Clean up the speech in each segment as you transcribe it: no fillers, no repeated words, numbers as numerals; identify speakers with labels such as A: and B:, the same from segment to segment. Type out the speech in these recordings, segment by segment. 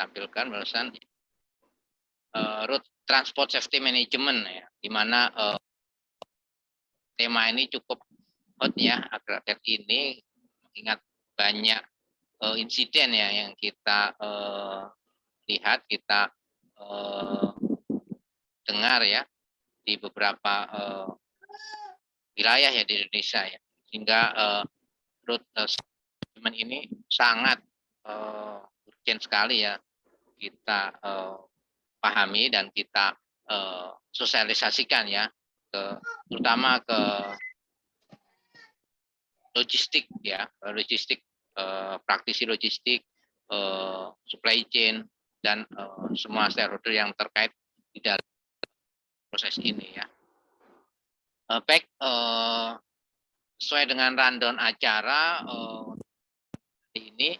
A: tampilkan barusan Road Transport Safety Management ya, di mana tema ini cukup hot ya akhir-akhir ini, mengingat banyak insiden ya yang kita lihat, kita dengar ya di beberapa wilayah ya di Indonesia ya, sehingga road management ini sangat urgent sekali ya kita pahami dan kita sosialisasikan ya, terutama ke logistik ya, praktisi logistik, supply chain dan semua stakeholder yang terkait di dalam proses ini ya. Baik, sesuai dengan rundown acara ini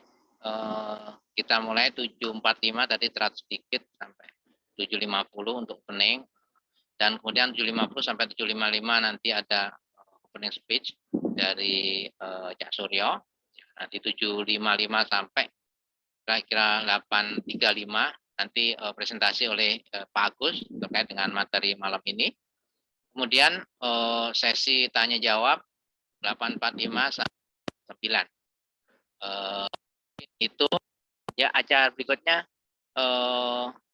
A: kita mulai 7.45 tadi terat sedikit sampai 7.50 untuk opening, dan kemudian 7.50 sampai 7.55 nanti ada opening speech dari Cak Suryo, nanti 7.55 sampai kira-kira 8.35 nanti presentasi oleh Pak Agus terkait dengan materi malam ini. Kemudian sesi tanya jawab 8.45 sampai 9. Itu ya acara berikutnya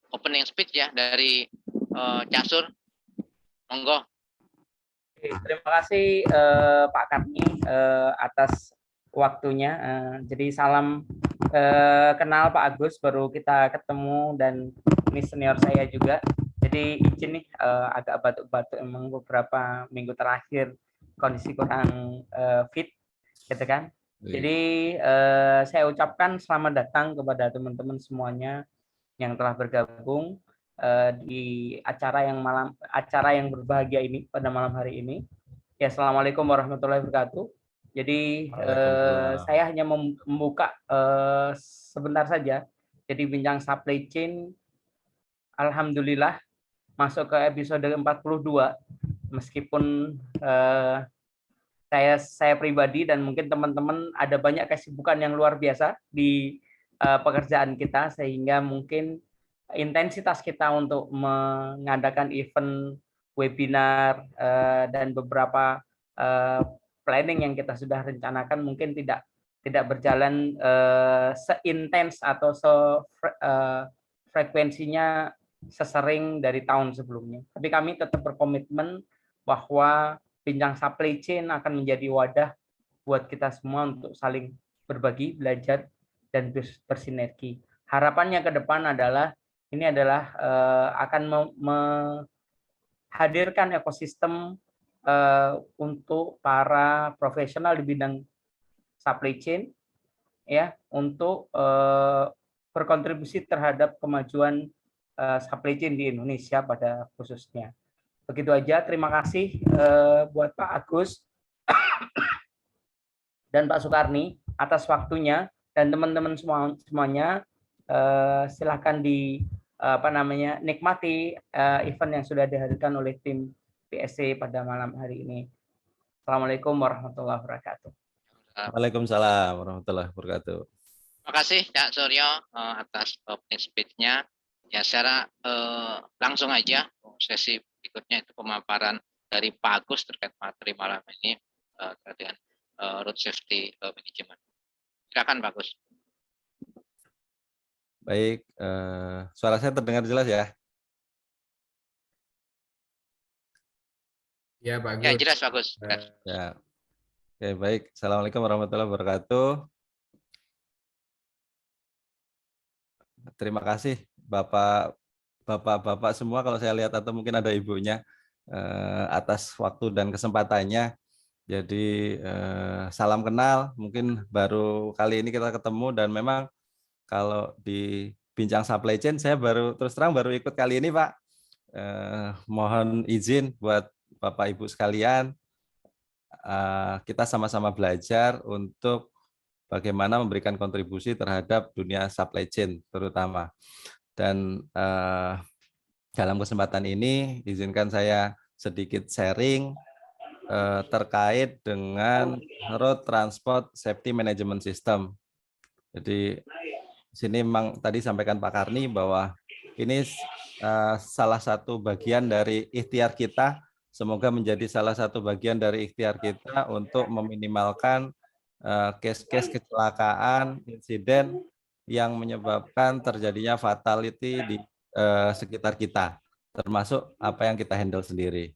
A: opening speech ya dari Cak Sur. Monggo.
B: Terima kasih Pak Karni atas waktunya. Jadi salam kenal Pak Agus, baru kita ketemu dan ini senior saya juga. Jadi izin nih agak batuk-batuk emang beberapa minggu terakhir kondisi kurang fit, gitu kan. Jadi saya ucapkan selamat datang kepada teman-teman semuanya yang telah bergabung di acara yang berbahagia ini pada malam hari ini. Ya, assalamualaikum warahmatullahi wabarakatuh. Jadi saya hanya membuka sebentar saja. Jadi bincang supply chain, alhamdulillah masuk ke episode 42. Meskipun saya pribadi dan mungkin teman-teman ada banyak kesibukan yang luar biasa di pekerjaan kita, sehingga mungkin intensitas kita untuk mengadakan event, webinar, dan beberapa planning yang kita sudah rencanakan mungkin tidak berjalan seintens atau frekuensinya sesering dari tahun sebelumnya. Tapi kami tetap berkomitmen bahwa bincang supply chain akan menjadi wadah buat kita semua untuk saling berbagi, belajar, dan bersinergi. Harapannya ke depan adalah ini adalah akan menghadirkan ekosistem untuk para profesional di bidang supply chain ya, untuk berkontribusi terhadap kemajuan supply chain di Indonesia pada khususnya. Begitu aja, terima kasih buat Pak Agus dan Pak Sukarni atas waktunya, dan teman-teman semuanya silakan nikmati event yang sudah dihadirkan oleh tim PSC pada malam hari ini. Assalamualaikum warahmatullahi wabarakatuh.
C: Waalaikumsalam warahmatullahi wabarakatuh.
A: Terima kasih Cak Suryo atas opening speech-nya. Ya, secara langsung aja sesi berikutnya itu pemaparan dari Pak Agus terkait materi malam ini terkait dengan road safety management. Silakan Pak Agus.
C: Baik, suara saya terdengar jelas ya?
D: Ya, Pak Agus.
A: Ya, jelas Pak Agus.
C: Ya. Oke, baik. Assalamualaikum warahmatullahi wabarakatuh. Terima kasih Bapak semua, kalau saya lihat, atau mungkin ada ibunya, atas waktu dan kesempatannya. Jadi salam kenal, mungkin baru kali ini kita ketemu, dan memang kalau di bincang supply chain saya terus terang baru ikut kali ini Pak. Mohon izin buat Bapak Ibu sekalian, kita sama-sama belajar untuk bagaimana memberikan kontribusi terhadap dunia supply chain terutama. Dan dalam kesempatan ini izinkan saya sedikit sharing terkait dengan Road Transport Safety Management System. Jadi sini memang tadi sampaikan Pak Karni bahwa ini salah satu bagian dari ikhtiar kita. Semoga menjadi salah satu bagian dari ikhtiar kita untuk meminimalkan case-case kecelakaan, insiden yang menyebabkan terjadinya fatality di sekitar kita, termasuk apa yang kita handle sendiri.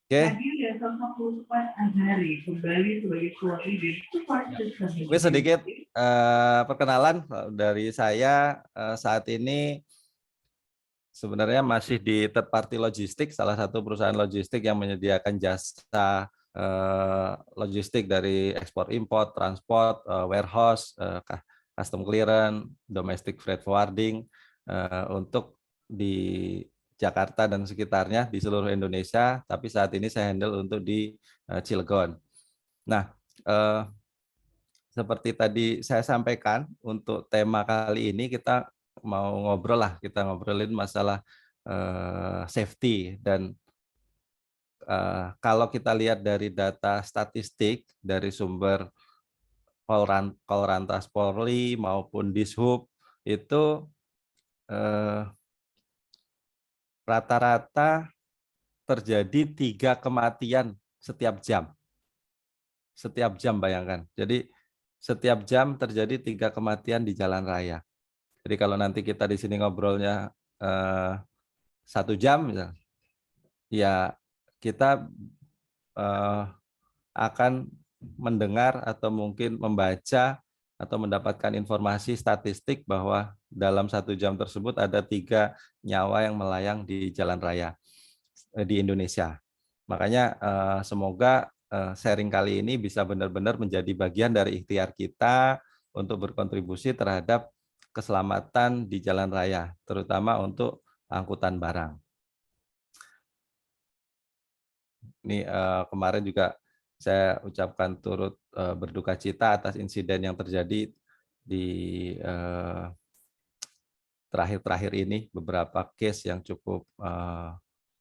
C: Oke. Ini sedikit perkenalan dari saya. Saat ini sebenarnya masih di third party logistik, salah satu perusahaan logistik yang menyediakan jasa logistik dari ekspor import, transport, warehouse, custom clearance, domestic freight forwarding untuk di Jakarta dan sekitarnya di seluruh Indonesia, tapi saat ini saya handle untuk di Cilegon. Nah, seperti tadi saya sampaikan, untuk tema kali ini kita mau ngobrol lah, kita ngobrolin masalah safety. Dan kalau kita lihat dari data statistik dari sumber Korlantas Polri maupun Dishub, itu rata-rata terjadi 3 kematian setiap jam. Setiap jam, bayangkan. Jadi setiap jam terjadi 3 kematian di jalan raya. Jadi kalau nanti kita di sini ngobrolnya 1 jam, ya kita akan mendengar atau mungkin membaca atau mendapatkan informasi statistik bahwa dalam 1 jam tersebut ada 3 nyawa yang melayang di jalan raya di Indonesia. Makanya semoga sharing kali ini bisa benar-benar menjadi bagian dari ikhtiar kita untuk berkontribusi terhadap keselamatan di jalan raya, terutama untuk angkutan barang. Ini kemarin juga saya ucapkan turut berduka cita atas insiden yang terjadi di terakhir-terakhir ini, beberapa case yang cukup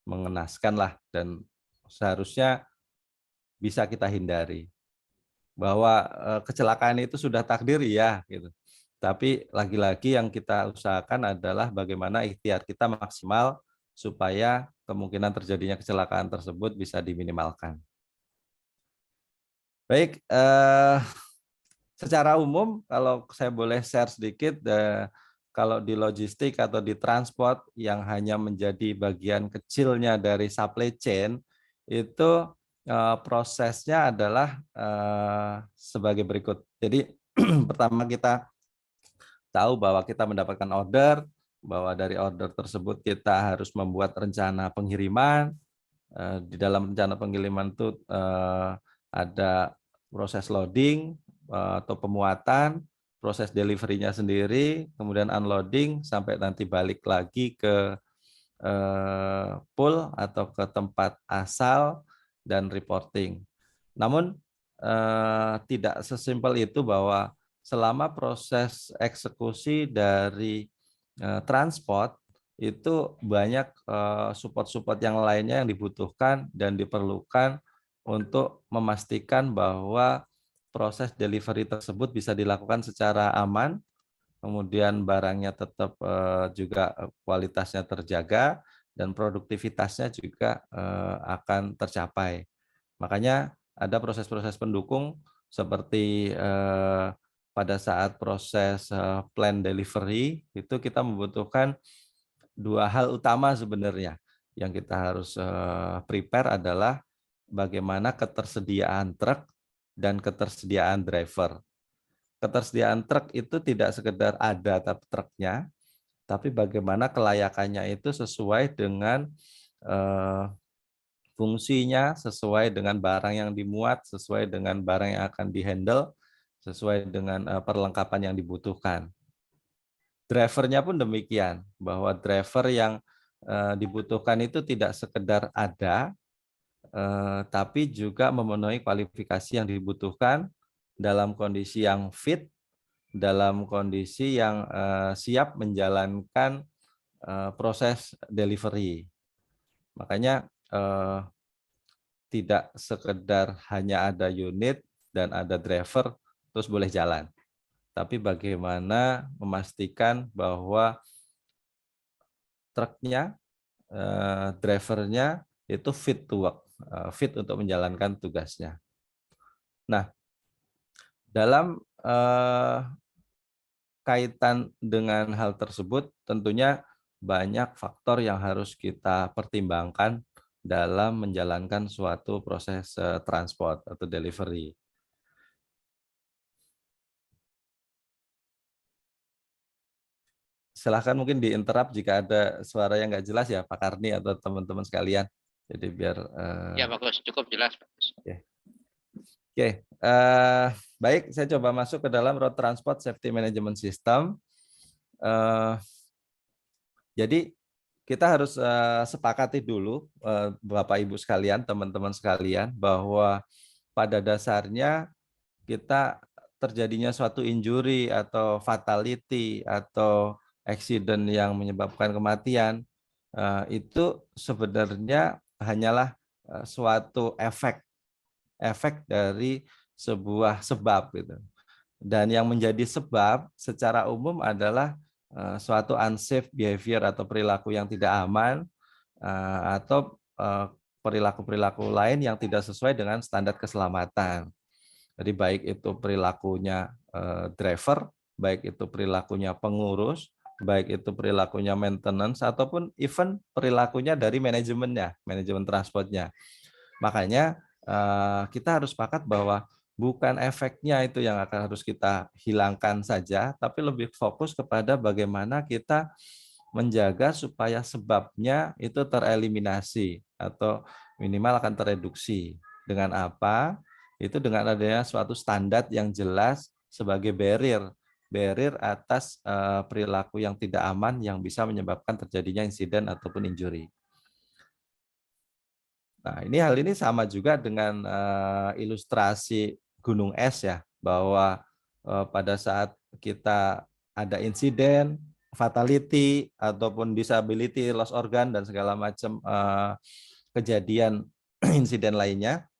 C: mengenaskan lah, dan seharusnya bisa kita hindari. Bahwa kecelakaan itu sudah takdir ya, gitu. Tapi lagi-lagi yang kita usahakan adalah bagaimana ikhtiar kita maksimal supaya kemungkinan terjadinya kecelakaan tersebut bisa diminimalkan. Baik, secara umum kalau saya boleh share sedikit, kalau di logistik atau di transport yang hanya menjadi bagian kecilnya dari supply chain, itu prosesnya adalah sebagai berikut. Jadi pertama kita tahu bahwa kita mendapatkan order, bahwa dari order tersebut kita harus membuat rencana pengiriman. Di dalam rencana pengiriman itu ada proses loading atau pemuatan, proses delivery-nya sendiri, kemudian unloading sampai nanti balik lagi ke pool atau ke tempat asal dan reporting. Namun tidak sesimpel itu, bahwa selama proses eksekusi dari transport itu banyak support-support yang lainnya yang dibutuhkan dan diperlukan untuk memastikan bahwa proses delivery tersebut bisa dilakukan secara aman, kemudian barangnya tetap juga kualitasnya terjaga dan produktivitasnya juga akan tercapai. Makanya ada proses-proses pendukung seperti pada saat proses plan delivery itu kita membutuhkan 2 hal utama sebenarnya. Yang kita harus prepare adalah bagaimana ketersediaan truk dan ketersediaan driver. Ketersediaan truk itu tidak sekedar ada truknya, tapi bagaimana kelayakannya itu sesuai dengan fungsinya, sesuai dengan barang yang dimuat, sesuai dengan barang yang akan dihandle, sesuai dengan perlengkapan yang dibutuhkan. Drivernya pun demikian, bahwa driver yang dibutuhkan itu tidak sekedar ada, tapi juga memenuhi kualifikasi yang dibutuhkan dalam kondisi yang fit, dalam kondisi yang siap menjalankan proses delivery. Makanya tidak sekedar hanya ada unit dan ada driver terus boleh jalan. tapi bagaimana memastikan bahwa truknya, drivernya itu fit to work, fit untuk menjalankan tugasnya. Nah, dalam kaitan dengan hal tersebut, tentunya banyak faktor yang harus kita pertimbangkan dalam menjalankan suatu proses transport atau delivery. Silahkan mungkin diinterrupt jika ada suara yang nggak jelas ya Pak Karni atau teman-teman sekalian. Jadi biar
A: Ya bagus, cukup jelas. Bagus.
C: Oke, baik, saya coba masuk ke dalam Road Transport Safety Management System. Jadi kita harus sepakati dulu, Bapak Ibu sekalian, teman-teman sekalian, bahwa pada dasarnya kita terjadinya suatu injury atau fatality atau accident yang menyebabkan kematian, itu sebenarnya hanyalah suatu efek dari sebuah sebab gitu. Dan yang menjadi sebab secara umum adalah suatu unsafe behavior atau perilaku yang tidak aman atau perilaku-perilaku lain yang tidak sesuai dengan standar keselamatan. Jadi baik itu perilakunya driver, baik itu perilakunya pengurus, baik itu perilakunya maintenance, ataupun even perilakunya dari manajemennya, manajemen transportnya. Makanya kita harus sepakat bahwa bukan efeknya itu yang akan harus kita hilangkan saja, tapi lebih fokus kepada bagaimana kita menjaga supaya sebabnya itu tereliminasi atau minimal akan tereduksi. Dengan apa? Itu dengan adanya suatu standar yang jelas sebagai barrier atas perilaku yang tidak aman yang bisa menyebabkan terjadinya insiden ataupun injury. Nah, hal ini sama juga dengan ilustrasi gunung es ya, bahwa pada saat kita ada insiden, fatality ataupun disability, loss organ dan segala macam kejadian insiden lainnya,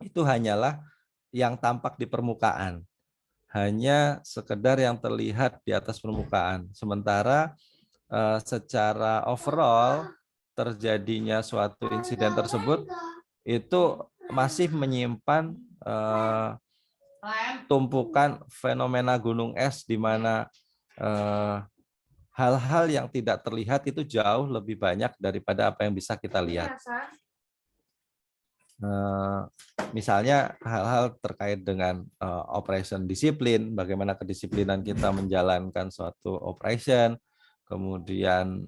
C: itu hanyalah yang tampak di permukaan, hanya sekedar yang terlihat di atas permukaan. Sementara secara overall terjadinya suatu insiden tersebut itu masih menyimpan tumpukan fenomena gunung es di mana hal-hal yang tidak terlihat itu jauh lebih banyak daripada apa yang bisa kita lihat. Misalnya hal-hal terkait dengan operation disiplin, bagaimana kedisiplinan kita menjalankan suatu operation, kemudian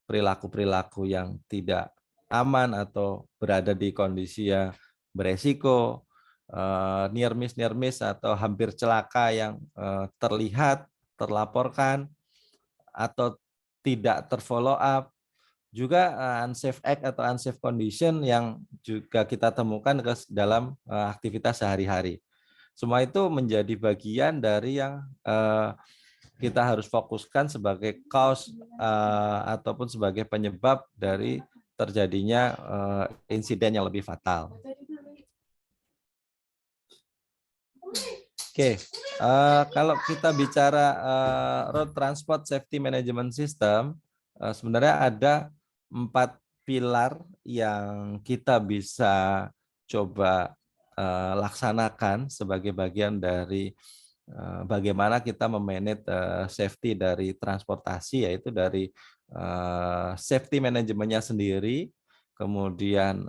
C: perilaku-perilaku yang tidak aman atau berada di kondisi yang beresiko, near miss atau hampir celaka yang terlihat, terlaporkan, atau tidak terfollow up, juga unsafe act atau unsafe condition yang juga kita temukan dalam aktivitas sehari-hari. Semua itu menjadi bagian dari yang kita harus fokuskan sebagai cause ataupun sebagai penyebab dari terjadinya insiden yang lebih fatal. Oke, kalau kita bicara road transport safety management system, sebenarnya ada 4 pilar yang kita bisa coba laksanakan sebagai bagian dari bagaimana kita memanage safety dari transportasi, yaitu dari safety manajemennya sendiri, kemudian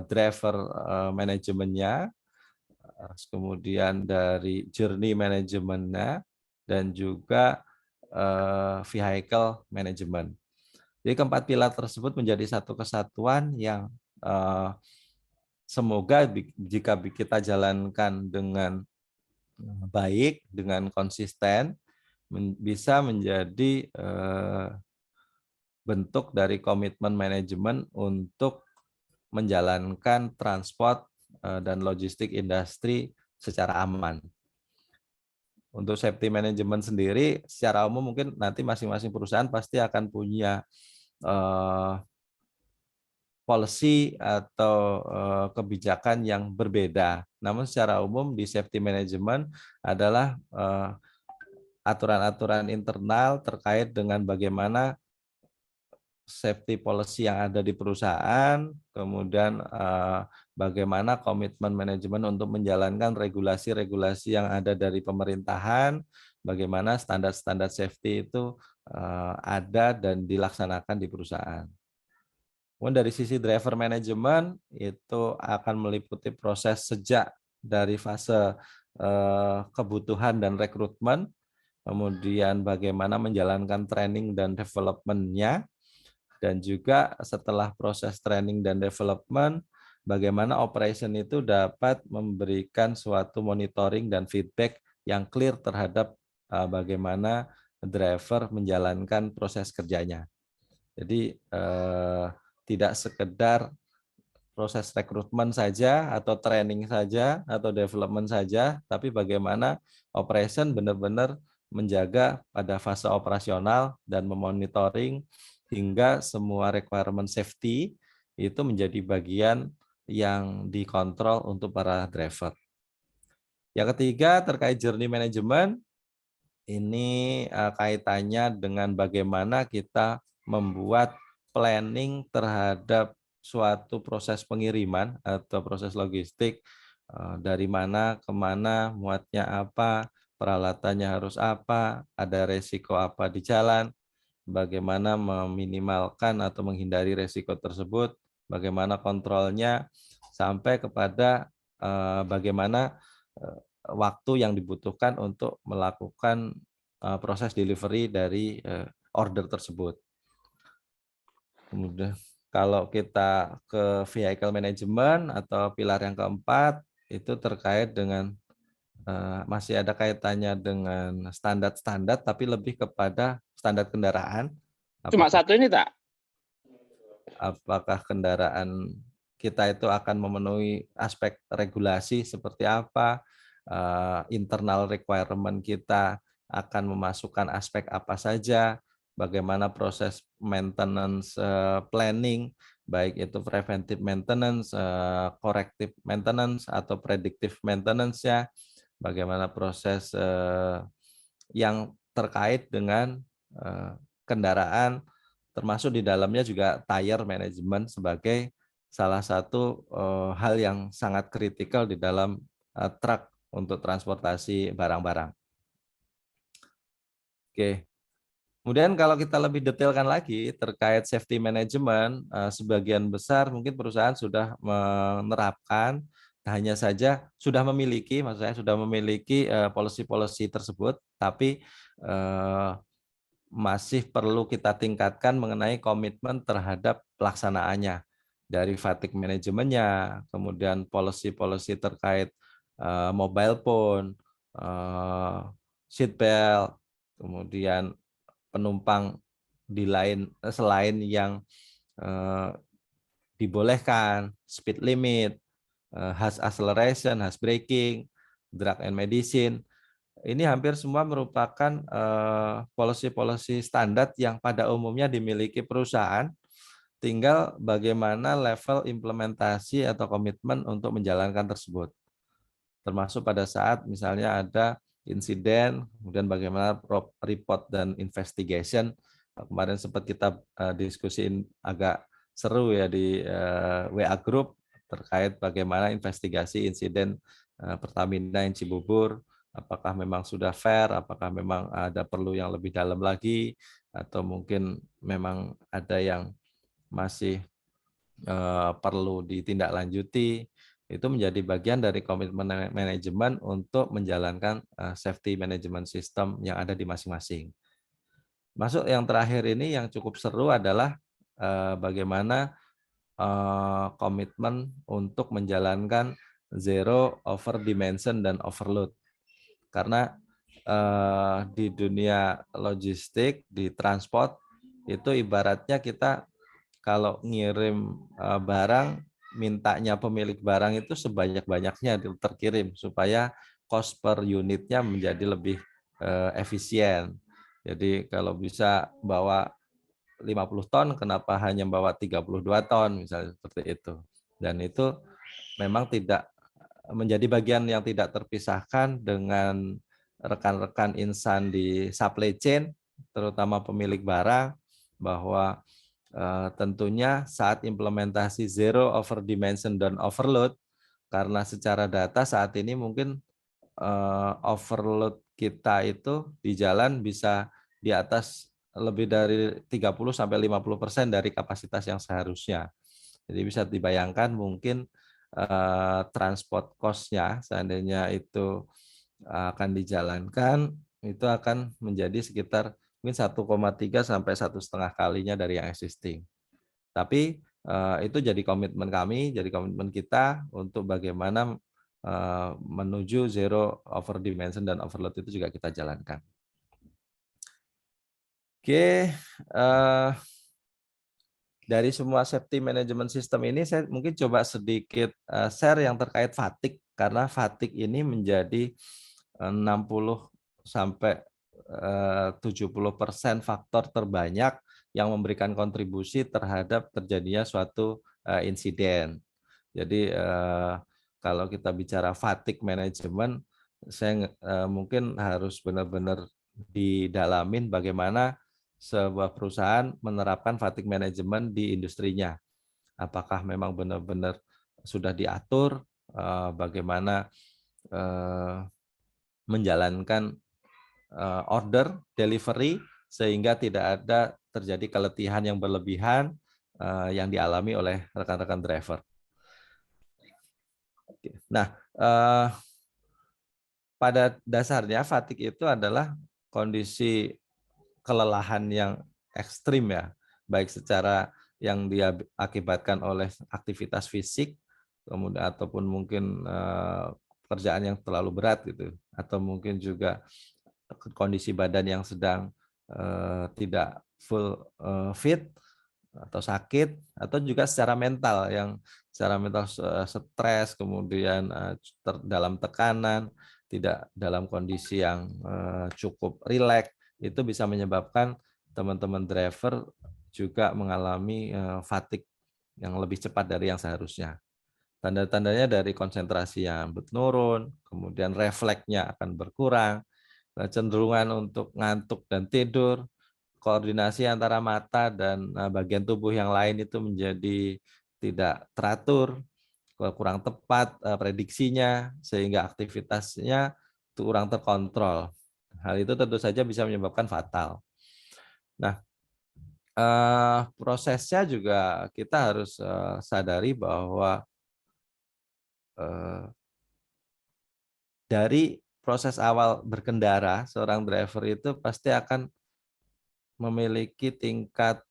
C: driver manajemennya, kemudian dari journey manajemennya, dan juga vehicle management. Jadi keempat pilar tersebut menjadi satu kesatuan yang semoga jika kita jalankan dengan baik, dengan konsisten, bisa menjadi bentuk dari komitmen manajemen untuk menjalankan transport dan logistik industri secara aman. Untuk safety management sendiri, secara umum mungkin nanti masing-masing perusahaan pasti akan punya policy atau kebijakan yang berbeda. Namun secara umum di safety management adalah aturan-aturan internal terkait dengan bagaimana safety policy yang ada di perusahaan, kemudian bagaimana komitmen manajemen untuk menjalankan regulasi-regulasi yang ada dari pemerintahan, bagaimana standar-standar safety itu ada dan dilaksanakan di perusahaan. Kemudian dari sisi driver management itu akan meliputi proses sejak dari fase kebutuhan dan rekrutmen, kemudian bagaimana menjalankan training dan development-nya, dan juga setelah proses training dan development, bagaimana operation itu dapat memberikan suatu monitoring dan feedback yang clear terhadap bagaimana driver menjalankan proses kerjanya. Jadi tidak sekedar proses rekrutmen saja atau training saja atau development saja, tapi bagaimana operation benar-benar menjaga pada fase operasional dan memonitoring hingga semua requirement safety itu menjadi bagian yang dikontrol untuk para driver. Yang ketiga terkait journey management, ini kaitannya dengan bagaimana kita membuat planning terhadap suatu proses pengiriman atau proses logistik, dari mana ke mana, muatnya apa, peralatannya harus apa, ada resiko apa di jalan, bagaimana meminimalkan atau menghindari resiko tersebut, bagaimana kontrolnya, sampai kepada bagaimana waktu yang dibutuhkan untuk melakukan proses delivery dari order tersebut. Kemudian kalau kita ke vehicle management atau pilar yang keempat, itu terkait dengan masih ada kaitannya dengan standar-standar, tapi lebih kepada standar kendaraan.
D: Cuma satu ini, tak?
C: Apakah kendaraan kita itu akan memenuhi aspek regulasi seperti apa, internal requirement kita akan memasukkan aspek apa saja, bagaimana proses maintenance planning, baik itu preventive maintenance, corrective maintenance, atau predictive maintenance-nya, bagaimana proses yang terkait dengan kendaraan, termasuk di dalamnya juga tire management sebagai salah satu hal yang sangat kritikal di dalam truk untuk transportasi barang-barang. Oke. Kemudian kalau kita lebih detailkan lagi terkait safety management, sebagian besar mungkin perusahaan sudah menerapkan, hanya saja sudah memiliki, maksud saya sudah memiliki policy-policy tersebut, tapi masih perlu kita tingkatkan mengenai komitmen terhadap pelaksanaannya, dari fatigue manajemennya, kemudian policy-policy terkait mobile phone, seat belt, kemudian penumpang di selain yang dibolehkan, speed limit, harsh acceleration, harsh braking, drug and medicine. Ini hampir semua merupakan policy-policy standar yang pada umumnya dimiliki perusahaan, tinggal bagaimana level implementasi atau komitmen untuk menjalankan tersebut. Termasuk pada saat misalnya ada insiden, kemudian bagaimana report dan investigation. Kemarin sempat kita diskusiin agak seru ya di WA Group terkait bagaimana investigasi insiden Pertamina yang Cibubur, apakah memang sudah fair, apakah memang ada perlu yang lebih dalam lagi, atau mungkin memang ada yang masih perlu ditindaklanjuti. Itu menjadi bagian dari komitmen manajemen untuk menjalankan safety management system yang ada di masing-masing. Masuk yang terakhir ini yang cukup seru adalah bagaimana komitmen untuk menjalankan zero over dimension dan overload. Karena di dunia logistik, di transport, itu ibaratnya kita kalau ngirim barang, mintanya pemilik barang itu sebanyak-banyaknya terkirim supaya cost per unitnya menjadi lebih efisien. Jadi kalau bisa bawa 50 ton, kenapa hanya bawa 32 ton, misalnya seperti itu. Dan itu memang tidak menjadi bagian yang tidak terpisahkan dengan rekan-rekan insan di supply chain, terutama pemilik barang, bahwa tentunya saat implementasi zero over dimension dan overload, karena secara data saat ini mungkin overload kita itu di jalan bisa di atas lebih dari 30-50% dari kapasitas yang seharusnya. Jadi bisa dibayangkan mungkin transport cost-nya seandainya itu akan dijalankan, itu akan menjadi sekitar mungkin 1,3 sampai 1,5 kalinya dari yang existing. Tapi itu jadi komitmen kami, jadi komitmen kita untuk bagaimana menuju zero over dimension dan overload itu juga kita jalankan. Oke, dari semua safety management system ini saya mungkin coba sedikit share yang terkait fatigue, karena fatigue ini menjadi 60 sampai 70% faktor terbanyak yang memberikan kontribusi terhadap terjadinya suatu insiden. Jadi kalau kita bicara fatigue management, saya mungkin harus benar-benar didalamin bagaimana sebuah perusahaan menerapkan fatigue management di industrinya. Apakah memang benar-benar sudah diatur bagaimana menjalankan order delivery sehingga tidak ada terjadi keletihan yang berlebihan yang dialami oleh rekan-rekan driver. Nah, pada dasarnya fatigue itu adalah kondisi kelelahan yang ekstrim ya, baik secara yang diakibatkan oleh aktivitas fisik, kemudian ataupun mungkin pekerjaan yang terlalu berat gitu, atau mungkin juga kondisi badan yang sedang tidak full fit atau sakit, atau juga secara mental yang secara mental stres, kemudian dalam tekanan, tidak dalam kondisi yang cukup rileks, itu bisa menyebabkan teman-teman driver juga mengalami fatigue yang lebih cepat dari yang seharusnya. Tanda-tandanya dari konsentrasi yang menurun, kemudian refleksnya akan berkurang, kecenderungan untuk ngantuk dan tidur, koordinasi antara mata dan bagian tubuh yang lain itu menjadi tidak teratur, kurang tepat prediksinya, sehingga aktivitasnya kurang terkontrol. Hal itu tentu saja bisa menyebabkan fatal. Nah, prosesnya juga kita harus sadari bahwa dari proses awal berkendara, seorang driver itu pasti akan memiliki tingkat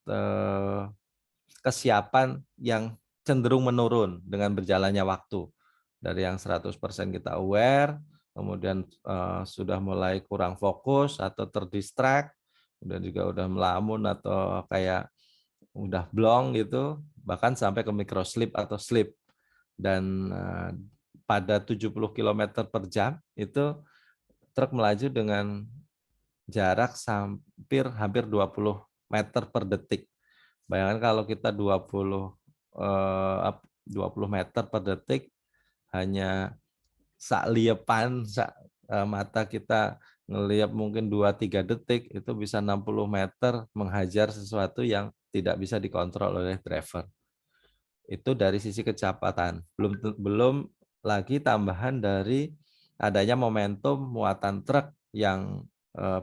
C: kesiapan yang cenderung menurun dengan berjalannya waktu. Dari yang 100% kita aware, kemudian sudah mulai kurang fokus atau terdistract, kemudian juga udah melamun atau kayak udah blong gitu, bahkan sampai ke micro sleep atau sleep. Dan pada 70 km per jam itu truk melaju dengan jarak hampir 20 meter per detik. Bayangkan kalau kita 20 meter per detik, hanya liapan mata kita ngelihat mungkin 2-3 detik, itu bisa 60 meter menghajar sesuatu yang tidak bisa dikontrol oleh driver. Itu dari sisi kecepatan. Belum lagi tambahan dari adanya momentum muatan truk yang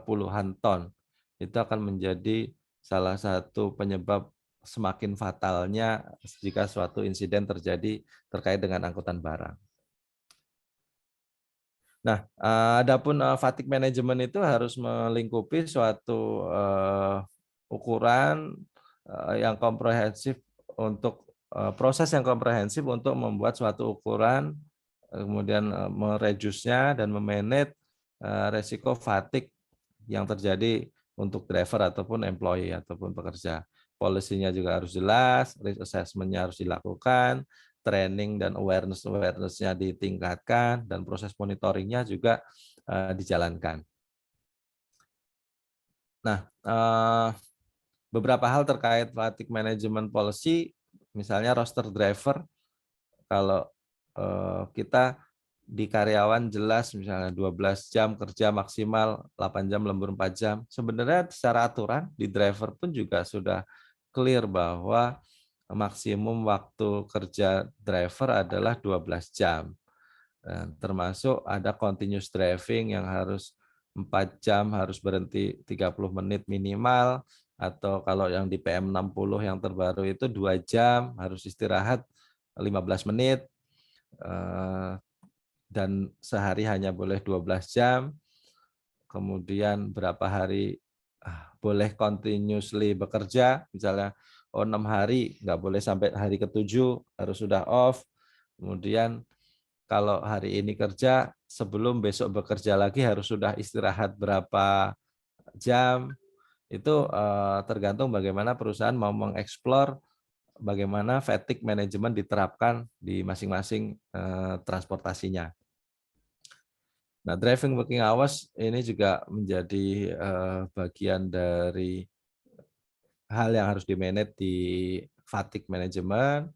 C: puluhan ton. Itu akan menjadi salah satu penyebab semakin fatalnya jika suatu insiden terjadi terkait dengan angkutan barang. Nah, adapun fatigue management itu harus melingkupi suatu ukuran yang komprehensif untuk proses yang komprehensif untuk membuat suatu ukuran, kemudian mereduce-nya dan memanage resiko fatigue yang terjadi untuk driver ataupun employee ataupun pekerja. Policy-nya juga harus jelas, risk assessment-nya harus dilakukan, training dan awareness-nya ditingkatkan, dan proses monitoringnya juga dijalankan. Nah, beberapa hal terkait fatigue management policy, misalnya roster driver, kalau kita di karyawan jelas misalnya 12 jam kerja maksimal, 8 jam lembur 4 jam. Sebenarnya secara aturan di driver pun juga sudah clear bahwa maksimum waktu kerja driver adalah 12 jam. Termasuk ada continuous driving yang harus 4 jam, harus berhenti 30 menit minimal, atau kalau yang di PM60 yang terbaru itu 2 jam, harus istirahat 15 menit, dan sehari hanya boleh 12 jam, kemudian berapa hari boleh continuously bekerja, misalnya 6 hari, nggak boleh sampai hari ke-7, harus sudah off, kemudian kalau hari ini kerja, sebelum besok bekerja lagi harus sudah istirahat berapa jam, itu tergantung bagaimana perusahaan mau mengeksplor bagaimana fatigue management diterapkan di masing-masing transportasinya. Nah, driving working hours ini juga menjadi bagian dari hal yang harus di-manage di fatigue management,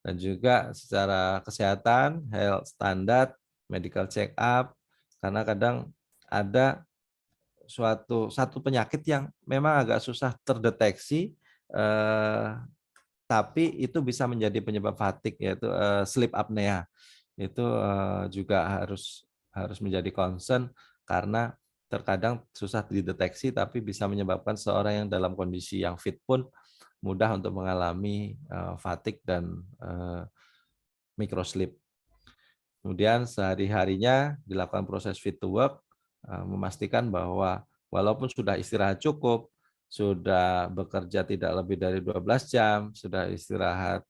C: dan juga secara kesehatan, health standard, medical check up, karena kadang ada satu penyakit yang memang agak susah terdeteksi, tapi itu bisa menjadi penyebab fatigue, yaitu sleep apnea. Itu juga harus menjadi concern karena terkadang susah dideteksi tapi bisa menyebabkan seorang yang dalam kondisi yang fit pun mudah untuk mengalami fatigue dan microsleep. Kemudian sehari-harinya dilakukan proses fit to work, memastikan bahwa walaupun sudah istirahat cukup, sudah bekerja tidak lebih dari 12 jam, sudah istirahat,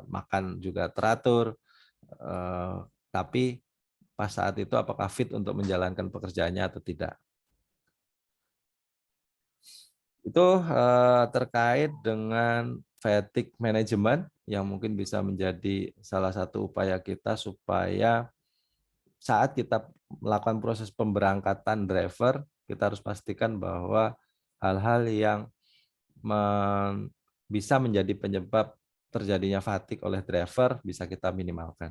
C: makan juga teratur, tapi pas saat itu apakah fit untuk menjalankan pekerjaannya atau tidak. Itu terkait dengan fatigue management yang mungkin bisa menjadi salah satu upaya kita supaya saat kita melakukan proses pemberangkatan driver, kita harus pastikan bahwa hal-hal yang bisa menjadi penyebab terjadinya fatigue oleh driver bisa kita minimalkan.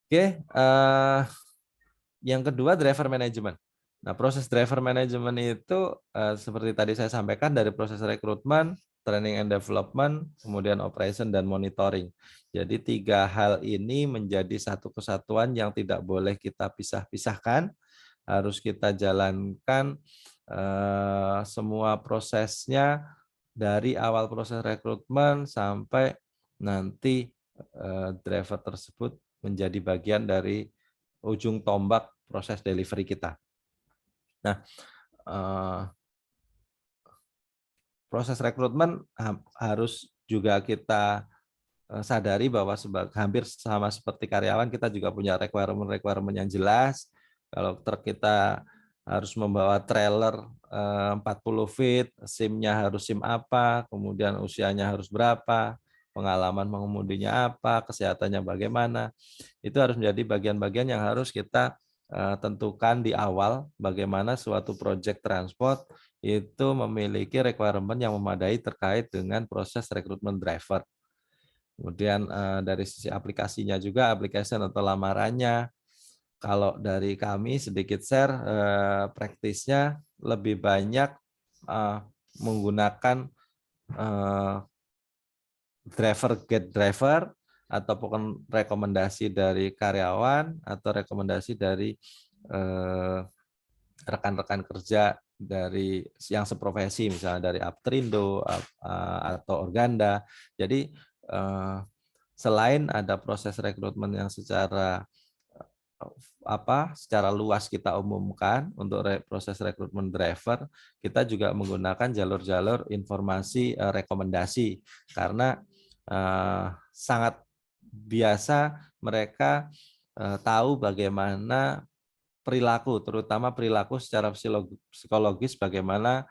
C: Oke, yang kedua driver management. Nah, proses driver management itu seperti tadi saya sampaikan dari proses rekrutmen, training and development, kemudian operation dan monitoring. Jadi 3 hal ini menjadi satu kesatuan yang tidak boleh kita pisah-pisahkan, harus kita jalankan semua prosesnya dari awal proses rekrutmen sampai nanti driver tersebut menjadi bagian dari ujung tombak proses delivery kita. Nah, proses rekrutmen harus juga kita sadari bahwa hampir sama seperti karyawan, kita juga punya requirement yang jelas. Kalau kita harus membawa trailer 40 feet, SIM-nya harus SIM apa, kemudian usianya harus berapa, pengalaman mengemudinya apa, kesehatannya bagaimana. Itu harus menjadi bagian-bagian yang harus kita tentukan di awal bagaimana suatu project transport itu memiliki requirement yang memadai terkait dengan proses rekrutmen driver. Kemudian dari sisi aplikasinya juga, application atau lamarannya, kalau dari kami sedikit share praktisnya lebih banyak menggunakan driver get driver ataupun rekomendasi dari karyawan atau rekomendasi dari rekan-rekan kerja dari yang seprofesi, misalnya dari Aptrindo atau Organda. Jadi selain ada proses rekrutmen yang secara luas kita umumkan untuk proses rekrutmen driver, kita juga menggunakan jalur-jalur informasi rekomendasi karena sangat biasa mereka tahu bagaimana perilaku, terutama perilaku secara psikologis, bagaimana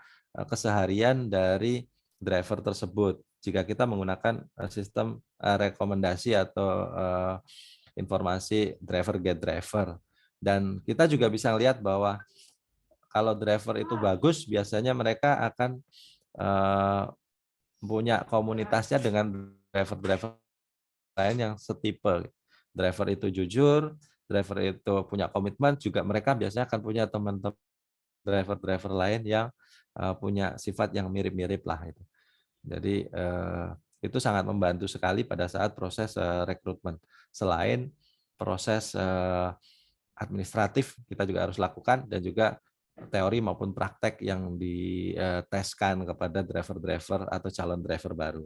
C: keseharian dari driver tersebut. Jika kita menggunakan sistem rekomendasi atau informasi driver get driver. Dan kita juga bisa lihat bahwa kalau driver itu bagus, biasanya mereka akan punya komunitasnya dengan driver-driver lain yang setipe. driver itu jujur, driver itu punya komitmen, juga mereka biasanya akan punya teman-teman driver-driver lain yang punya sifat yang mirip-mirip lah itu. Jadi itu sangat membantu sekali pada saat proses rekrutmen. Selain proses administratif kita juga harus lakukan, dan juga teori maupun praktek yang diteskan kepada driver-driver atau calon driver baru.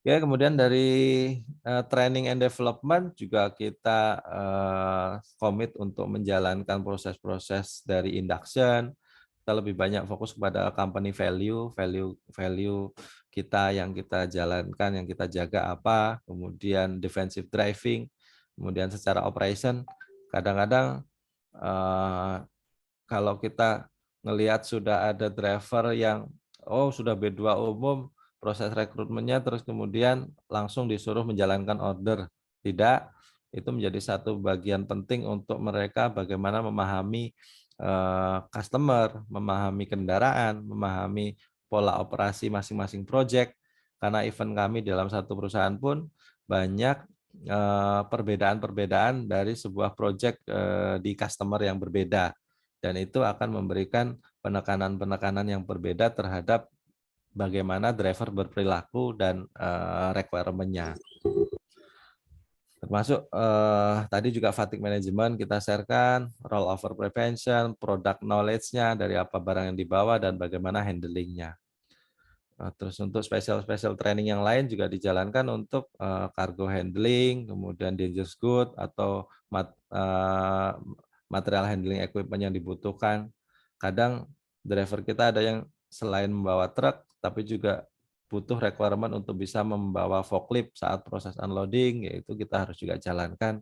C: Oke, kemudian dari training and development juga kita komit untuk menjalankan proses-proses dari induction. Kita lebih banyak fokus kepada company value kita yang kita jalankan, yang kita jaga apa, kemudian defensive driving, kemudian secara operation. Kadang-kadang kalau kita ngelihat sudah ada driver yang sudah B2 umum, proses rekrutmennya terus kemudian langsung disuruh menjalankan order. Tidak, itu menjadi satu bagian penting untuk mereka bagaimana memahami customer, memahami kendaraan, memahami pola operasi masing-masing project. Karena event kami dalam satu perusahaan pun banyak perbedaan-perbedaan dari sebuah project di customer yang berbeda. Dan itu akan memberikan penekanan-penekanan yang berbeda terhadap bagaimana driver berperilaku dan requirement-nya. Termasuk tadi juga fatigue management kita sharekan, rollover prevention, product knowledge-nya, dari apa barang yang dibawa dan bagaimana handling-nya. Terus untuk special training yang lain juga dijalankan untuk cargo handling, kemudian dangerous good atau material handling equipment yang dibutuhkan. Kadang driver kita ada yang selain membawa truk, tapi juga butuh requirement untuk bisa membawa forklift saat proses unloading, yaitu kita harus juga jalankan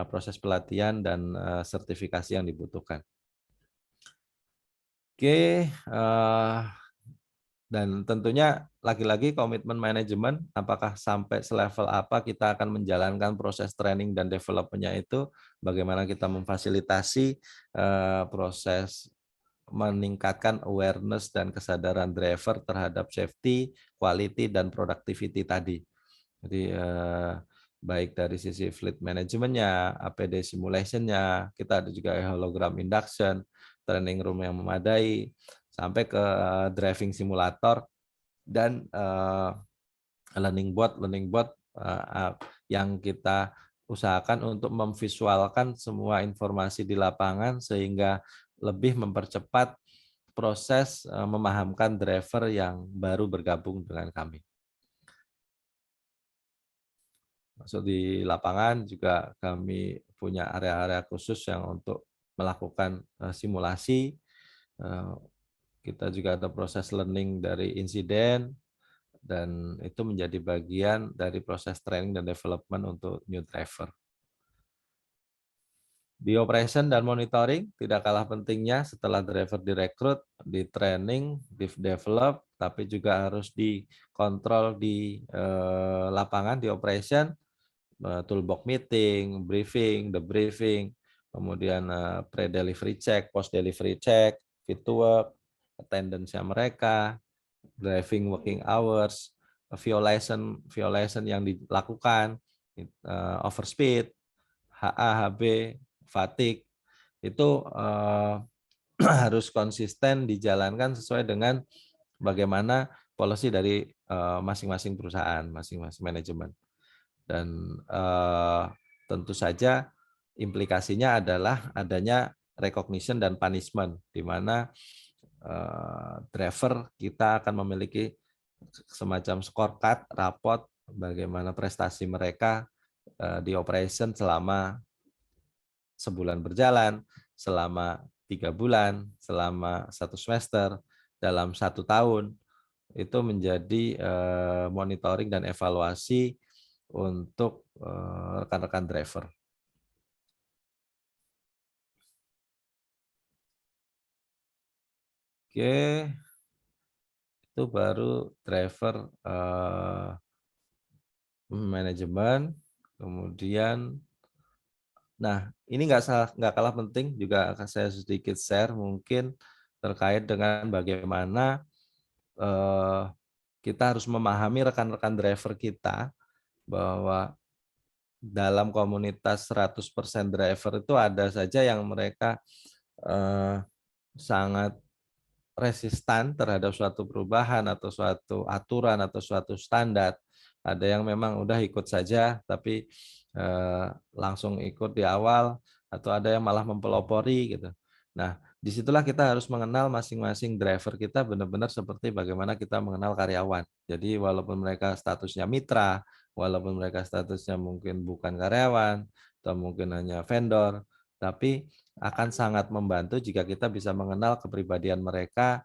C: proses pelatihan dan sertifikasi yang dibutuhkan. Oke, dan tentunya lagi-lagi komitmen manajemen, apakah sampai selevel apa kita akan menjalankan proses training dan development-nya itu, bagaimana kita memfasilitasi proses meningkatkan awareness dan kesadaran driver terhadap safety, quality, dan productivity tadi. Jadi baik dari sisi fleet manajemennya, APD simulation-nya, kita ada juga hologram induction, training room yang memadai, sampai ke driving simulator dan learning board yang kita usahakan untuk memvisualkan semua informasi di lapangan sehingga lebih mempercepat proses memahamkan driver yang baru bergabung dengan kami. Masuk di lapangan juga kami punya area-area khusus yang untuk melakukan simulasi. Kita juga ada proses learning dari insiden, dan itu menjadi bagian dari proses training dan development untuk new driver. Di operation dan monitoring tidak kalah pentingnya setelah driver direkrut, di training, di develop, tapi juga harus dikontrol di lapangan, di operation, toolbox meeting, briefing, debriefing, kemudian pre-delivery check, post-delivery check, fit to work, attendance-nya mereka, driving working hours, violation yang dilakukan, overspeed, HA, HB, fatigue, itu harus konsisten dijalankan sesuai dengan bagaimana policy dari masing-masing perusahaan, masing-masing manajemen. Dan tentu saja implikasinya adalah adanya recognition dan punishment, di mana driver kita akan memiliki semacam scorecard, raport bagaimana prestasi mereka di operation selama sebulan berjalan, selama 3 bulan, selama 1 semester, dalam 1 tahun. Itu menjadi monitoring dan evaluasi untuk rekan-rekan driver. Oke, itu baru driver manajemen. Kemudian, nah ini nggak kalah penting juga akan saya sedikit share mungkin terkait dengan bagaimana kita harus memahami rekan-rekan driver kita bahwa dalam komunitas 100% driver itu ada saja yang mereka sangat resistan terhadap suatu perubahan atau suatu aturan atau suatu standar. Ada yang memang udah ikut saja tapi langsung ikut di awal, atau ada yang malah mempelopori gitu. Nah, disitulah kita harus mengenal masing-masing driver kita benar-benar seperti bagaimana kita mengenal karyawan. Jadi walaupun mereka statusnya mitra, walaupun mereka statusnya mungkin bukan karyawan atau mungkin hanya vendor, tapi akan sangat membantu jika kita bisa mengenal kepribadian mereka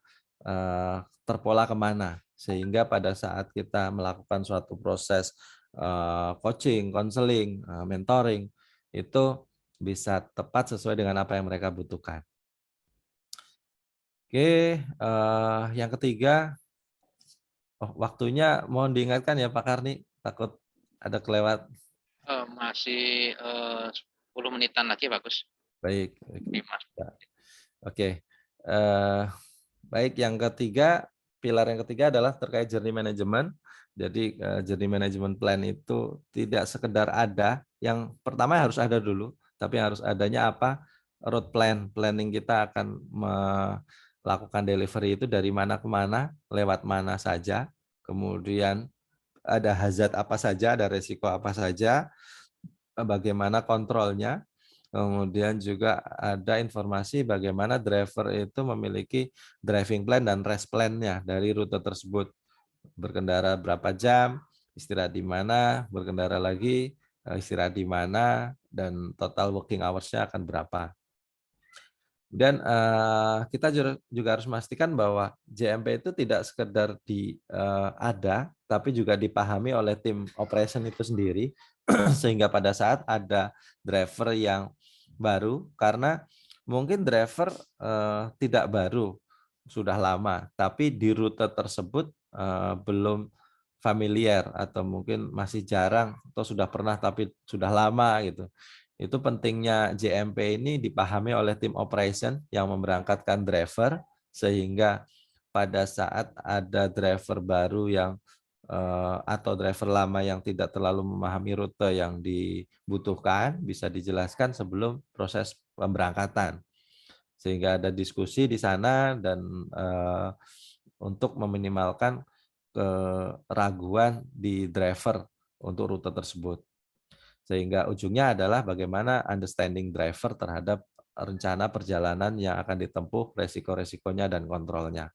C: terpola kemana, sehingga pada saat kita melakukan suatu proses coaching, konseling, mentoring, itu bisa tepat sesuai dengan apa yang mereka butuhkan. Oke, yang ketiga, waktunya mohon diingatkan ya Pak Karni, takut ada kelewat.
A: Masih 10 menitan lagi bagus.
C: Baik.
A: 5.
C: Oke. Baik, yang ketiga, pilar yang ketiga adalah terkait journey management. Jadi journey management plan itu tidak sekedar ada, yang pertama harus ada dulu, tapi harus adanya apa? Road plan, planning kita akan melakukan delivery itu dari mana ke mana, lewat mana saja, kemudian ada hazard apa saja, ada resiko apa saja, bagaimana kontrolnya, kemudian juga ada informasi bagaimana driver itu memiliki driving plan dan rest plan-nya dari rute tersebut. Berkendara berapa jam, istirahat di mana, berkendara lagi, istirahat di mana, dan total working hours-nya akan berapa. Dan kita juga harus memastikan bahwa JMP itu tidak sekedar ada, tapi juga dipahami oleh tim operation itu sendiri, sehingga pada saat ada driver yang baru, karena mungkin driver tidak baru, sudah lama, tapi di rute tersebut belum familiar atau mungkin masih jarang atau sudah pernah tapi sudah lama gitu. Itu pentingnya JMP ini dipahami oleh tim operation yang memberangkatkan driver, sehingga pada saat ada driver baru yang atau driver lama yang tidak terlalu memahami rute yang dibutuhkan bisa dijelaskan sebelum proses pemberangkatan, sehingga ada diskusi di sana dan untuk meminimalkan keraguan di driver untuk rute tersebut. Sehingga ujungnya adalah bagaimana understanding driver terhadap rencana perjalanan yang akan ditempuh, resiko-resikonya dan kontrolnya.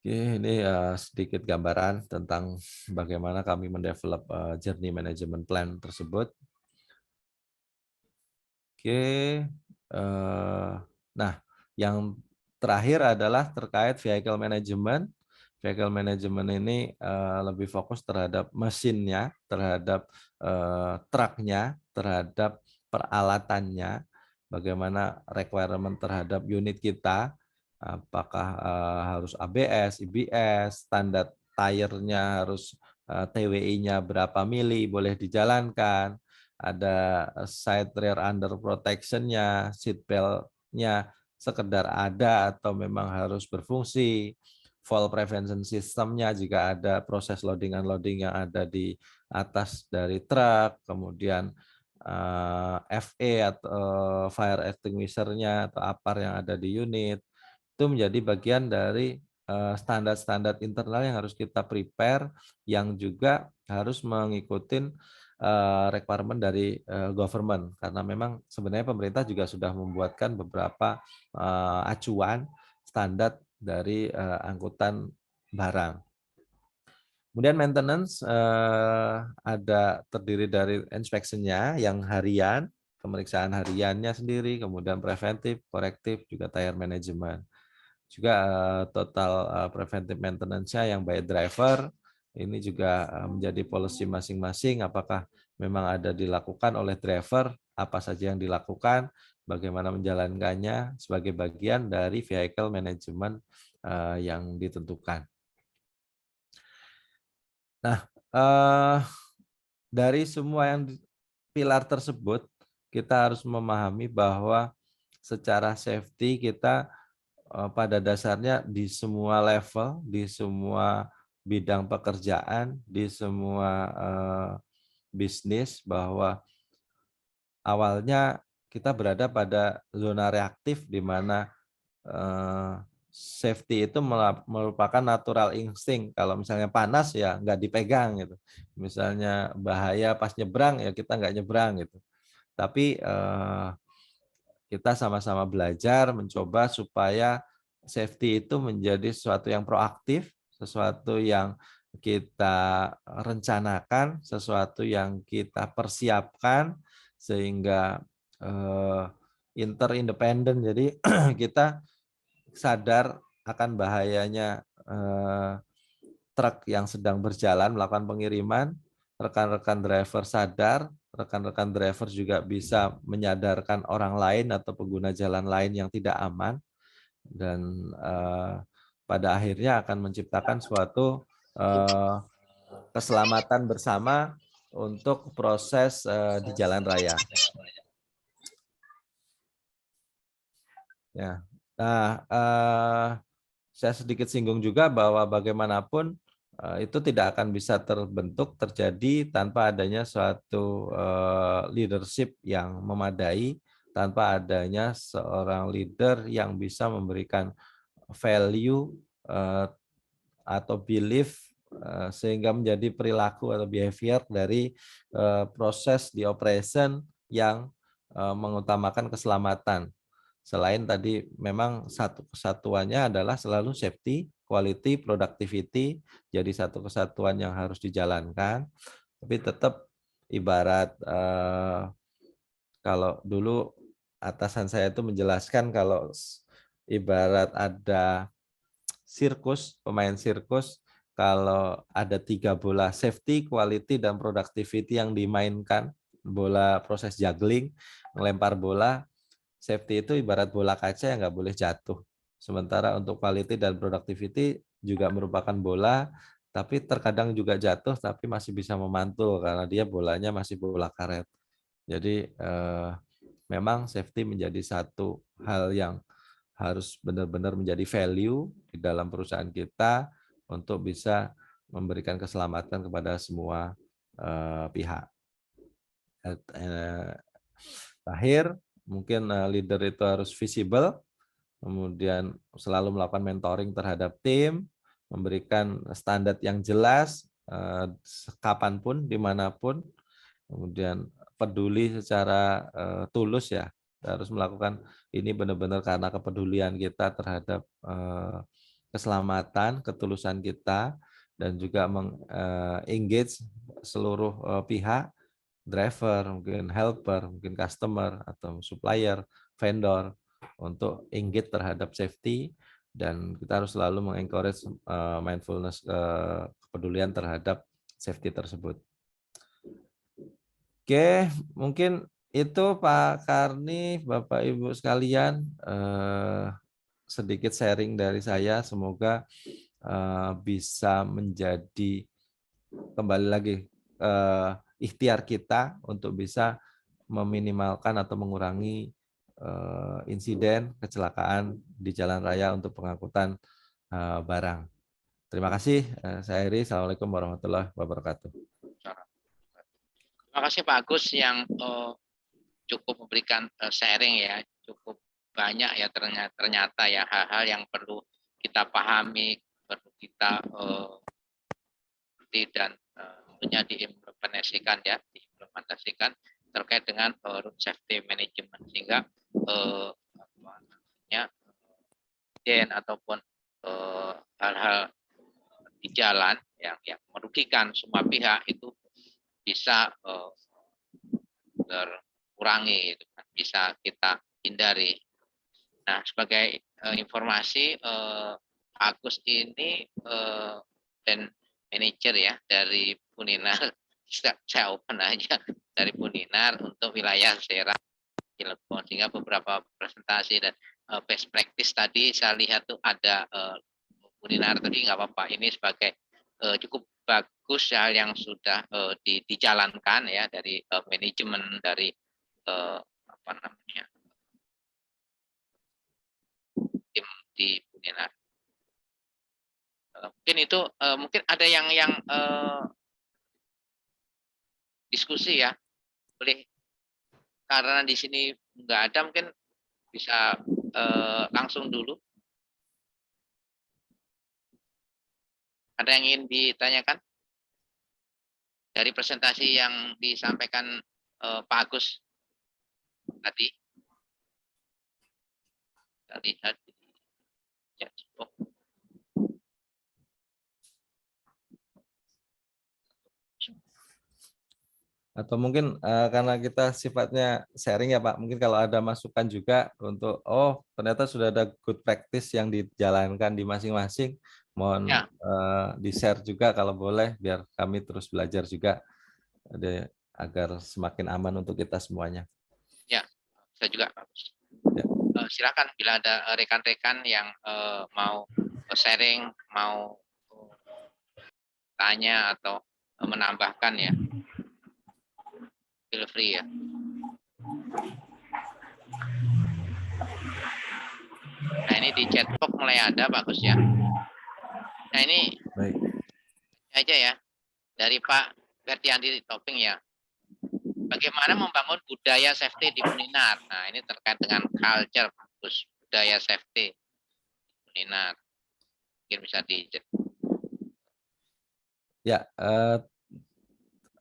C: Oke, ini sedikit gambaran tentang bagaimana kami mendevelop journey management plan tersebut. Oke, nah yang terakhir adalah terkait vehicle management. Vehicle management ini lebih fokus terhadap mesinnya, terhadap truknya, terhadap peralatannya, bagaimana requirement terhadap unit kita, apakah harus ABS, IBS, standar tire-nya harus TWI-nya berapa mili boleh dijalankan, ada side rear under protection-nya, seat belt-nya sekedar ada atau memang harus berfungsi, fall prevention system-nya jika ada proses loading unloading yang ada di atas dari truk, kemudian FE atau fire extinguisher-nya atau APAR yang ada di unit, itu menjadi bagian dari standar-standar internal yang harus kita prepare, yang juga harus mengikuti requirement dari government, karena memang sebenarnya pemerintah juga sudah membuatkan beberapa acuan standar dari angkutan barang. Kemudian maintenance ada terdiri dari inspection-nya yang harian, pemeriksaan hariannya sendiri, kemudian preventif, korektif, juga tire management. Juga total preventive maintenance-nya yang by driver, ini juga menjadi policy masing-masing, apakah memang ada dilakukan oleh driver, apa saja yang dilakukan, bagaimana menjalankannya sebagai bagian dari vehicle management yang ditentukan. Nah, dari semua yang pilar tersebut, kita harus memahami bahwa secara safety kita pada dasarnya di semua level, di semua bidang pekerjaan, di semua bisnis, bahwa awalnya kita berada pada zona reaktif di mana safety itu merupakan natural insting. Kalau misalnya panas ya nggak dipegang gitu. Misalnya bahaya pas nyebrang ya kita nggak nyebrang gitu. Tapi kita sama-sama belajar mencoba supaya safety itu menjadi sesuatu yang proaktif, sesuatu yang kita rencanakan, sesuatu yang kita persiapkan sehingga interindependen. Jadi kita sadar akan bahayanya truk yang sedang berjalan melakukan pengiriman, rekan-rekan driver sadar, rekan-rekan driver juga bisa menyadarkan orang lain atau pengguna jalan lain yang tidak aman, dan pada akhirnya akan menciptakan suatu keselamatan bersama untuk proses di jalan raya. Ya, nah saya sedikit singgung juga bahwa bagaimanapun itu tidak akan bisa terjadi tanpa adanya suatu leadership yang memadai, tanpa adanya seorang leader yang bisa memberikan value atau belief sehingga menjadi perilaku atau behavior dari proses di operation yang mengutamakan keselamatan. Selain tadi memang satu kesatuannya adalah selalu safety, quality, productivity, jadi satu kesatuan yang harus dijalankan. Tapi tetap ibarat kalau dulu atasan saya itu menjelaskan kalau ibarat ada sirkus, pemain sirkus, kalau ada 3 bola safety, quality, dan productivity yang dimainkan, bola proses juggling, melempar bola, safety itu ibarat bola kaca yang nggak boleh jatuh. Sementara untuk quality dan productivity juga merupakan bola, tapi terkadang juga jatuh, tapi masih bisa memantul karena dia bolanya masih bola karet. Jadi memang safety menjadi satu hal yang harus benar-benar menjadi value di dalam perusahaan kita untuk bisa memberikan keselamatan kepada semua pihak. Terakhir, mungkin leader itu harus visible, kemudian selalu melakukan mentoring terhadap tim, memberikan standar yang jelas kapanpun, dimanapun, kemudian peduli secara tulus ya. Kita harus melakukan ini benar-benar karena kepedulian kita terhadap keselamatan, ketulusan kita, dan juga meng-engage seluruh pihak, driver, mungkin helper, mungkin customer, atau supplier, vendor, untuk engage terhadap safety, dan kita harus selalu mengencourage mindfulness, kepedulian terhadap safety tersebut. Oke, mungkin itu Pak Karni, Bapak Ibu sekalian, sedikit sharing dari saya. Semoga bisa menjadi kembali lagi ikhtiar kita untuk bisa meminimalkan atau mengurangi insiden kecelakaan di jalan raya untuk pengangkutan barang. Terima kasih. Saya Heri. Assalamualaikum warahmatullahi wabarakatuh.
A: Terima kasih Pak Agus yang cukup memberikan sharing ya, cukup banyak ya ternyata ya hal-hal yang perlu kita pahami, perlu kita dan tentunya diimplementasikan terkait dengan road safety management, sehingga ataupun hal-hal di jalan yang merugikan semua pihak itu bisa terkurangi, bisa kita hindari. Nah, sebagai informasi, Agus ini dan manajer ya dari Puninar, saya open aja dari Puninar untuk wilayah Serang, Cilegon, sehingga beberapa presentasi dan best practice tadi saya lihat tuh ada Puninar tadi, nggak apa-apa, ini sebagai cukup bagus hal yang sudah dijalankan ya dari manajemen, dari tim di Puninar. Mungkin itu mungkin ada yang diskusi ya, boleh, karena di sini nggak ada, mungkin bisa langsung dulu. Ada yang ingin ditanyakan dari presentasi yang disampaikan Pak Agus tadi? Kita lihat. Oh.
C: Atau mungkin karena kita sifatnya sharing ya Pak, mungkin kalau ada masukan juga untuk ternyata sudah ada good practice yang dijalankan di masing-masing, mohon
A: Ya.
C: di-share juga kalau boleh, biar kami terus belajar juga agar semakin aman untuk kita semuanya.
A: Ya, saya juga bagus.
C: Ya.
A: Silakan bila ada rekan-rekan yang mau sharing, mau tanya atau menambahkan ya, feel free ya. Nah ini di chatbox mulai ada, bagus ya. Nah ini
C: baik
A: aja ya dari Pak Ferdiandi Toping ya. Bagaimana membangun budaya safety di Uninar? Nah ini terkait dengan culture, bagus, budaya safety di Uninar. Mungkin bisa di
C: ya.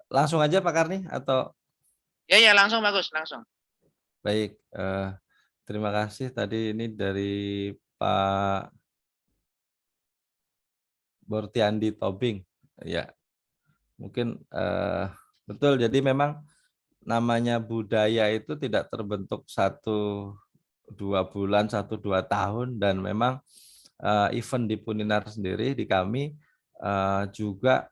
C: Langsung aja Pak Karni atau?
A: Ya langsung, bagus, langsung.
C: Baik, terima kasih tadi ini dari Pak Bortiandi Tobing. Ya, mungkin betul. Jadi memang namanya budaya itu tidak terbentuk 1-2 bulan, 1-2 tahun, dan memang event di Puninar sendiri di kami juga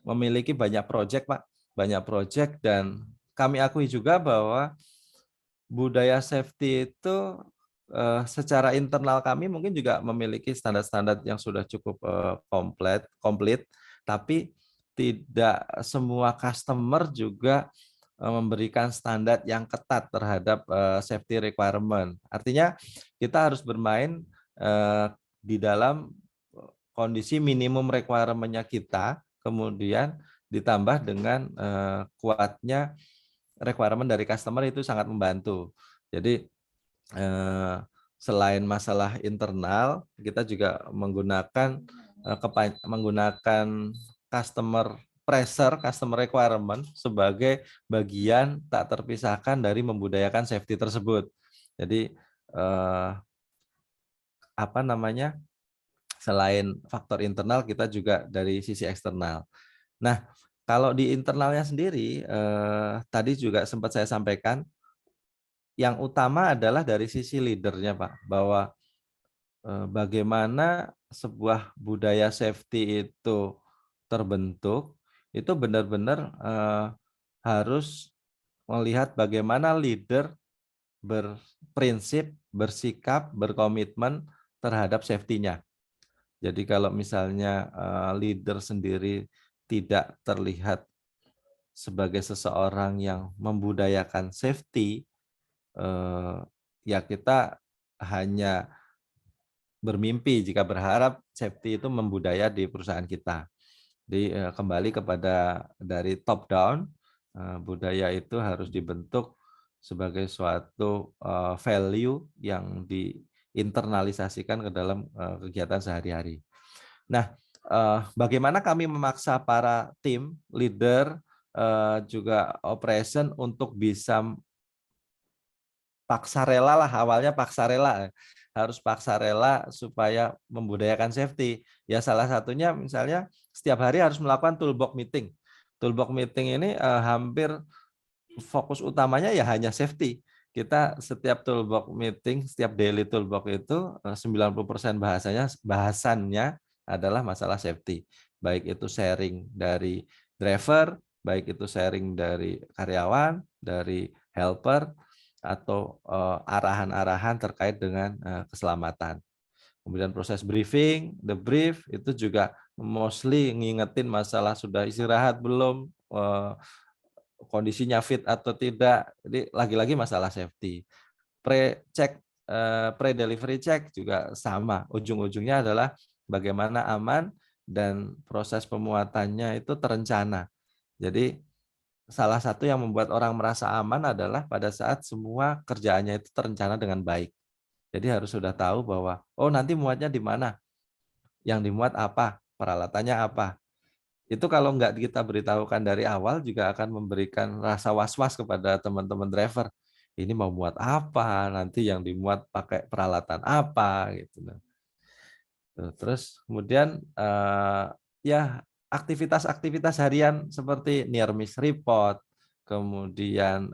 C: memiliki banyak proyek Pak, banyak proyek, dan kami akui juga bahwa budaya safety itu secara internal kami mungkin juga memiliki standar-standar yang sudah cukup komplit, tapi tidak semua customer juga memberikan standar yang ketat terhadap safety requirement. Artinya kita harus bermain di dalam kondisi minimum requirement-nya kita, kemudian ditambah dengan kuatnya requirement dari customer, itu sangat membantu. Jadi selain masalah internal, kita juga menggunakan customer pressure, customer requirement sebagai bagian tak terpisahkan dari membudayakan safety tersebut. Jadi selain faktor internal, kita juga dari sisi eksternal. Nah, kalau di internalnya sendiri, tadi juga sempat saya sampaikan, yang utama adalah dari sisi leadernya Pak, bahwa bagaimana sebuah budaya safety itu terbentuk, itu benar-benar harus melihat bagaimana leader berprinsip, bersikap, berkomitmen terhadap safety-nya. Jadi kalau misalnya leader sendiri tidak terlihat sebagai seseorang yang membudayakan safety, ya kita hanya bermimpi jika berharap safety itu membudaya di perusahaan kita. Jadi kembali kepada dari top down, budaya itu harus dibentuk sebagai suatu value yang diinternalisasikan ke dalam kegiatan sehari-hari. Nah, bagaimana kami memaksa para tim, leader, juga operation untuk bisa paksa rela lah, awalnya paksa rela, harus paksa rela supaya membudayakan safety. Ya salah satunya misalnya setiap hari harus melakukan toolbox meeting. Toolbox meeting ini hampir fokus utamanya ya hanya safety. Kita setiap toolbox meeting, setiap daily toolbox itu 90% bahasannya adalah masalah safety. Baik itu sharing dari driver, baik itu sharing dari karyawan, dari helper, atau arahan-arahan terkait dengan keselamatan. Kemudian proses briefing, debrief itu juga mostly ngingetin masalah sudah istirahat belum, kondisinya fit atau tidak. Jadi lagi-lagi masalah safety. Pre-delivery check juga sama. Ujung-ujungnya adalah bagaimana aman dan proses pemuatannya itu terencana. Jadi salah satu yang membuat orang merasa aman adalah pada saat semua kerjaannya itu terencana dengan baik. Jadi harus sudah tahu bahwa, oh nanti muatnya di mana, yang dimuat apa, peralatannya apa. Itu kalau nggak kita beritahukan dari awal juga akan memberikan rasa was-was kepada teman-teman driver. Ini mau muat apa, nanti yang dimuat pakai peralatan apa, gitu. Terus kemudian ya aktivitas-aktivitas harian seperti near miss report, kemudian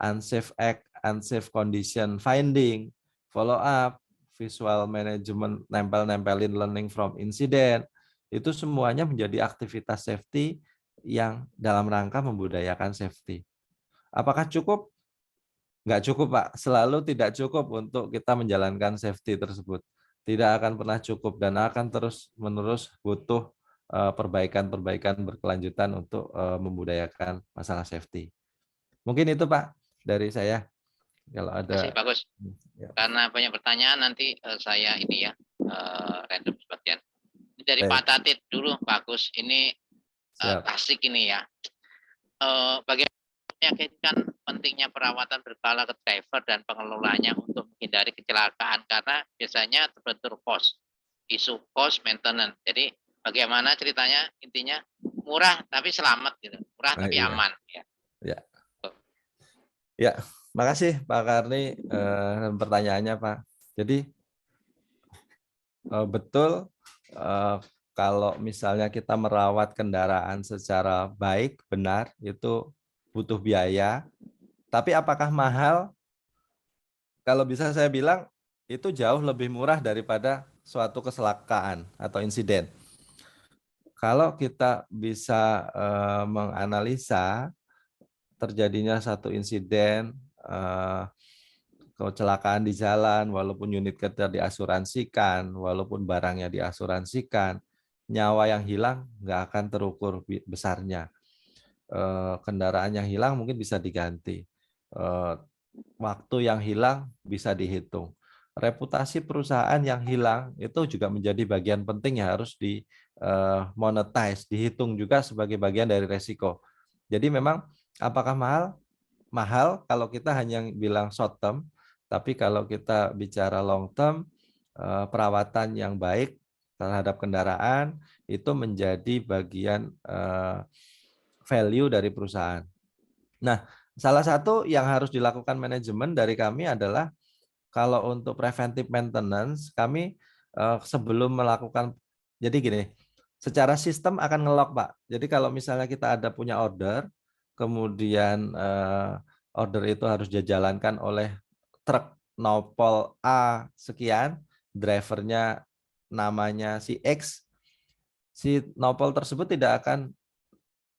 C: unsafe act, unsafe condition finding, follow up, visual management, nempel-nempelin learning from incident, itu semuanya menjadi aktivitas safety yang dalam rangka membudayakan safety. Apakah cukup? Nggak cukup, Pak. Selalu tidak cukup untuk kita menjalankan safety tersebut. Tidak akan pernah cukup dan akan terus-menerus butuh perbaikan-perbaikan berkelanjutan untuk membudayakan masalah safety. Mungkin itu, Pak, dari saya. Kalau
A: Masih
C: ada.
A: bagus.
C: Ya.
A: Karena banyak pertanyaan nanti saya ini ya random sebagian. Ini dari
C: Baik.
A: Pak Tatit dulu, bagus. Ini
C: Siap.
A: klasik ini ya. Bagaimana meyakinkan pentingnya perawatan berkala ke driver dan pengelolanya untuk menghindari kecelakaan karena biasanya terbentur cost, isu cost maintenance. Jadi bagaimana ceritanya intinya murah tapi selamat gitu, murah tapi
C: Iya.
A: aman. Ya.
C: Ya. Ya, makasih Pak Karni pertanyaannya Pak. Jadi betul kalau misalnya kita merawat kendaraan secara baik, benar, itu butuh biaya. Tapi apakah mahal? Kalau bisa saya bilang, itu jauh lebih murah daripada suatu kecelakaan atau insiden. Kalau kita bisa menganalisa terjadinya satu insiden, kecelakaan di jalan, walaupun unit kerja diasuransikan, walaupun barangnya diasuransikan, nyawa yang hilang nggak akan terukur besarnya. Kendaraan yang hilang mungkin bisa diganti. Waktu yang hilang bisa dihitung. Reputasi perusahaan yang hilang itu juga menjadi bagian penting yang harus di monetize, dihitung juga sebagai bagian dari resiko. Jadi memang apakah mahal? Mahal kalau kita hanya bilang short term, tapi kalau kita bicara long term, perawatan yang baik terhadap kendaraan itu menjadi bagian value dari perusahaan. Nah, salah satu yang harus dilakukan manajemen dari kami adalah kalau untuk preventive maintenance, kami sebelum melakukan, jadi gini, secara sistem akan nge-lock, Pak. Jadi kalau misalnya kita ada punya order, kemudian order itu harus dijalankan oleh truk nopol A sekian, drivernya namanya si X, si nopol tersebut tidak akan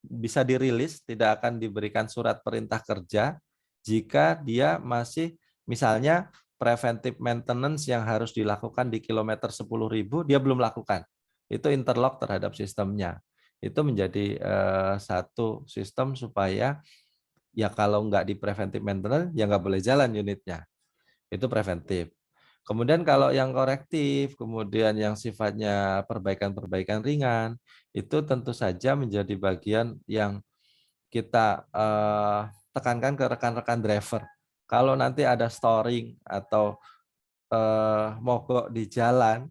C: bisa dirilis, tidak akan diberikan surat perintah kerja jika dia masih misalnya preventive maintenance yang harus dilakukan di kilometer 10.000 dia belum lakukan. Itu interlock terhadap sistemnya. Itu menjadi satu sistem supaya ya kalau nggak di preventive maintenance ya nggak boleh jalan unitnya. Itu preventif. Kemudian kalau yang korektif, kemudian yang sifatnya perbaikan-perbaikan ringan, itu tentu saja menjadi bagian yang kita tekankan ke rekan-rekan driver. Kalau nanti ada storing atau mogok di jalan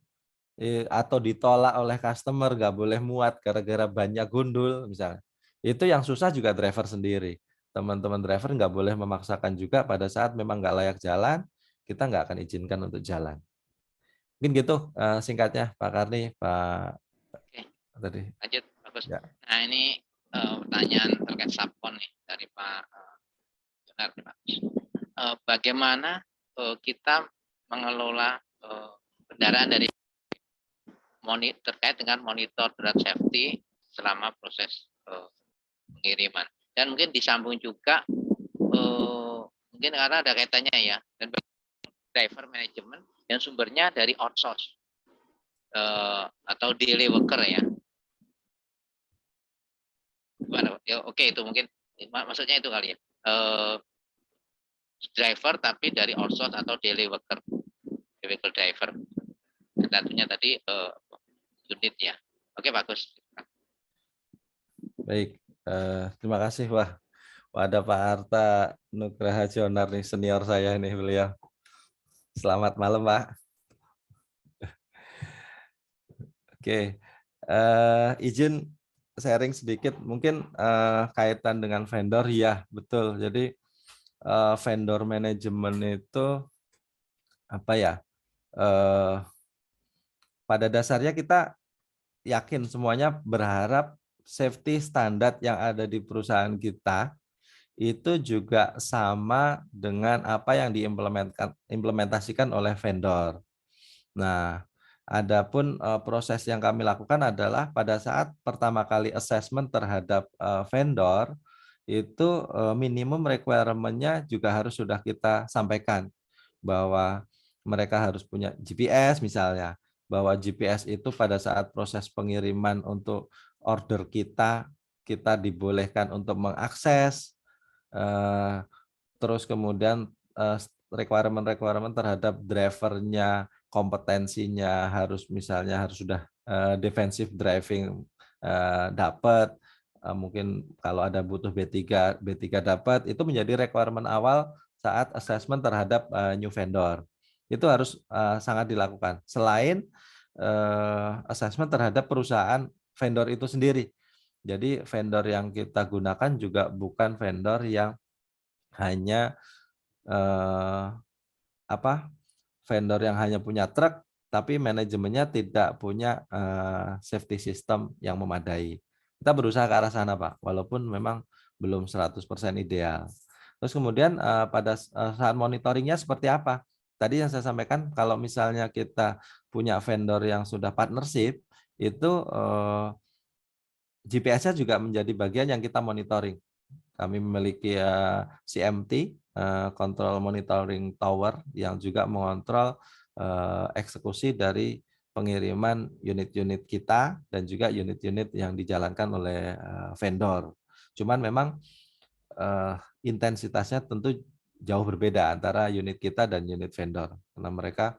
C: atau ditolak oleh customer, nggak boleh muat gara-gara banyak gundul misalnya. Itu yang susah juga driver sendiri. Teman-teman driver nggak boleh memaksakan juga pada saat memang nggak layak jalan, kita nggak akan izinkan untuk jalan. Mungkin gitu singkatnya Pak Karni, Pak
A: Oke,
C: tadi.
A: lanjut bagus.
C: Ya.
A: Nah ini pertanyaan terkait subkon nih dari Pak Jonar. Bagaimana kita mengelola kendaraan dari terkait dengan monitor berat safety selama proses pengiriman. Dan mungkin disambung juga mungkin karena ada kaitannya ya, dan driver management yang sumbernya dari outsource atau daily worker ya. Ya, oke, itu mungkin maksudnya itu kali ya. Driver tapi dari outsource atau daily worker, vehicle driver. tentunya tadi unit ya. Oke, bagus.
C: Baik, terima kasih. Wah, ada Pak Arta Nugraha Jonar nih, senior saya nih beliau. Selamat malam, Pak. Oke, izin sharing sedikit, mungkin kaitan dengan vendor, ya betul. Jadi vendor manajemen itu apa ya? Pada dasarnya kita yakin semuanya berharap safety standar yang ada di perusahaan kita itu juga sama dengan apa yang diimplementasikan oleh vendor. Nah, adapun proses yang kami lakukan adalah pada saat pertama kali assessment terhadap vendor, itu minimum requirement-nya juga harus sudah kita sampaikan, bahwa mereka harus punya GPS misalnya, bahwa GPS itu pada saat proses pengiriman untuk order kita dibolehkan untuk mengakses, terus kemudian requirement terhadap drivernya, kompetensinya harus misalnya harus sudah defensive driving dapat, mungkin kalau ada butuh B3 dapat, itu menjadi requirement awal saat assessment terhadap new vendor. Itu harus sangat dilakukan. Selain assessment terhadap perusahaan vendor itu sendiri. Jadi vendor yang kita gunakan juga bukan vendor yang hanya vendor yang hanya punya truk tapi manajemennya tidak punya safety system yang memadai. Kita berusaha ke arah sana, Pak, walaupun memang belum 100% ideal. Terus kemudian pada saat monitoringnya seperti apa? Tadi yang saya sampaikan, kalau misalnya kita punya vendor yang sudah partnership, itu GPS-nya juga menjadi bagian yang kita monitoring. Kami memiliki CMT, Control Monitoring Tower, yang juga mengontrol eksekusi dari pengiriman unit-unit kita dan juga unit-unit yang dijalankan oleh vendor. Cuman memang intensitasnya tentu jauh berbeda antara unit kita dan unit vendor, karena mereka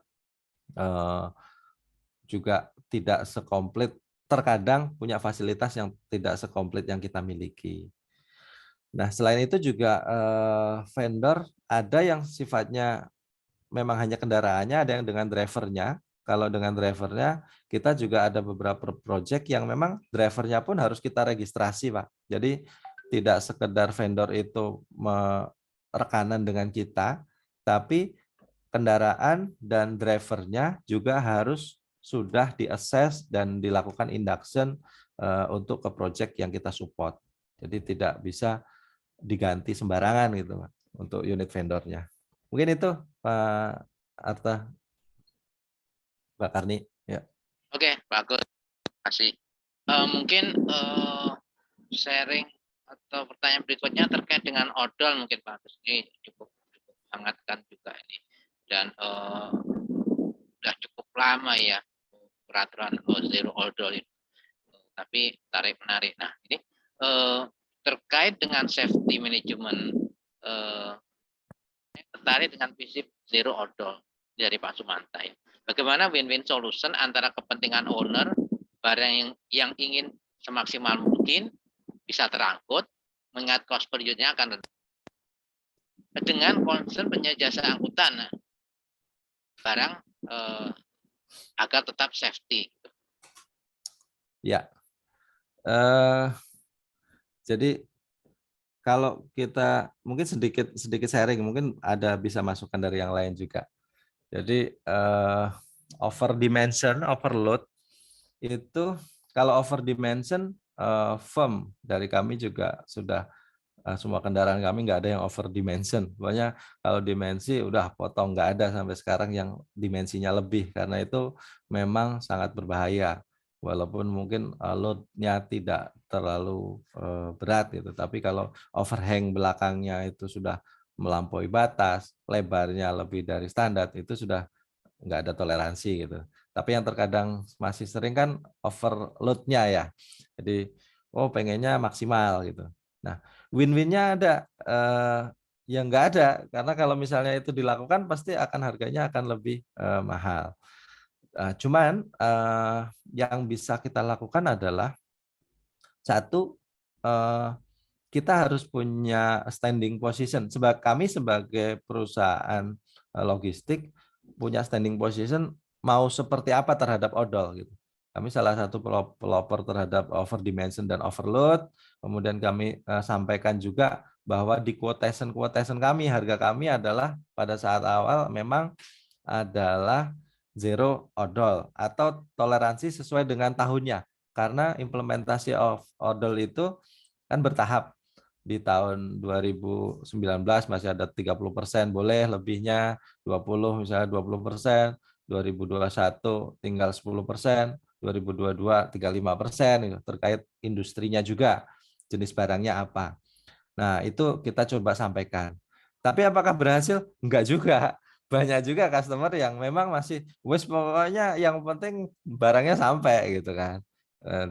C: juga tidak sekomplit, terkadang punya fasilitas yang tidak sekomplit yang kita miliki. Nah, selain itu juga vendor ada yang sifatnya memang hanya kendaraannya, ada yang dengan drivernya. Kalau dengan drivernya, kita juga ada beberapa project yang memang drivernya pun harus kita registrasi, Pak. Jadi tidak sekedar vendor itu rekanan dengan kita, tapi kendaraan dan drivernya juga harus sudah di-assess dan dilakukan induction untuk ke project yang kita support. Jadi tidak bisa diganti sembarangan gitu, Pak, untuk unit vendornya. Mungkin itu Pak Arta, Mbak Karni. Ya.
A: Oke, bagus. Terima kasih. Mungkin sharing atau pertanyaan berikutnya terkait dengan odol mungkin Pak Agus. Ini cukup hangatkan juga ini, dan sudah cukup lama ya peraturan zero odol ini. Tapi tarik menarik. Nah, ini terkait dengan safety management, tertarik dengan prinsip zero odol dari Pak Sumanta ya. Bagaimana win-win solution antara kepentingan owner, barang yang ingin semaksimal mungkin bisa terangkut, mengingat cost per unitnya akan rendah, dengan concern penyedia jasa angkutan barang agar tetap safety.
C: Ya. Jadi kalau kita mungkin sedikit sharing, mungkin ada bisa masukan dari yang lain juga. Jadi over dimension, overload itu, kalau over dimension firm dari kami juga sudah semua kendaraan kami nggak ada yang over dimension. Pokoknya kalau dimensi udah potong, nggak ada sampai sekarang yang dimensinya lebih, karena itu memang sangat berbahaya. Walaupun mungkin load-nya tidak terlalu berat gitu, tapi kalau overhang belakangnya itu sudah melampaui batas, lebarnya lebih dari standar, itu sudah nggak ada toleransi gitu. Tapi yang terkadang masih sering kan overload-nya ya. Jadi pengennya maksimal gitu. Nah, win-win-nya ada, yang nggak ada, karena kalau misalnya itu dilakukan pasti akan harganya akan lebih mahal. Cuman yang bisa kita lakukan adalah satu, kita harus punya standing position. Kami sebagai perusahaan logistik punya standing position mau seperti apa terhadap odol gitu. Kami salah satu pelopor terhadap overdimension dan overload. Kemudian kami sampaikan juga bahwa di quotation kami, harga kami adalah pada saat awal memang adalah zero odol atau toleransi sesuai dengan tahunnya. Karena implementasi of odol itu kan bertahap. Di tahun 2019 masih ada 30% boleh, lebihnya 20 misalnya 20%, 2021 tinggal 10%, 2022 35% terkait industrinya juga, jenis barangnya apa. Nah, itu kita coba sampaikan. Tapi apakah berhasil? Enggak juga. Banyak juga customer yang memang masih, wes pokoknya yang penting barangnya sampai gitu kan.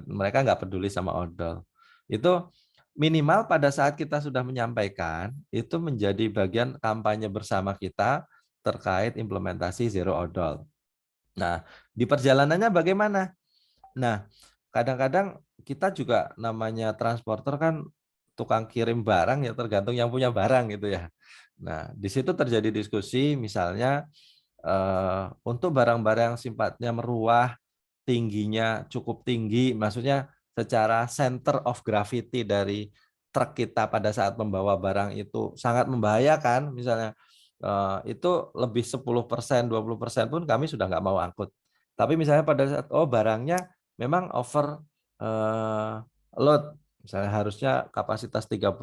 C: Mereka nggak peduli sama odol. Itu minimal pada saat kita sudah menyampaikan, itu menjadi bagian kampanye bersama kita terkait implementasi zero odol. Nah, di perjalanannya bagaimana? Nah, kadang-kadang kita juga namanya transporter kan tukang kirim barang ya, tergantung yang punya barang gitu ya. Nah, di situ terjadi diskusi misalnya untuk barang-barang yang sifatnya meruah, tingginya cukup tinggi, maksudnya secara center of gravity dari truk kita pada saat membawa barang itu sangat membahayakan, misalnya itu lebih 10%, 20% pun kami sudah nggak mau angkut. Tapi misalnya pada saat barangnya memang over load, misalnya harusnya kapasitas 35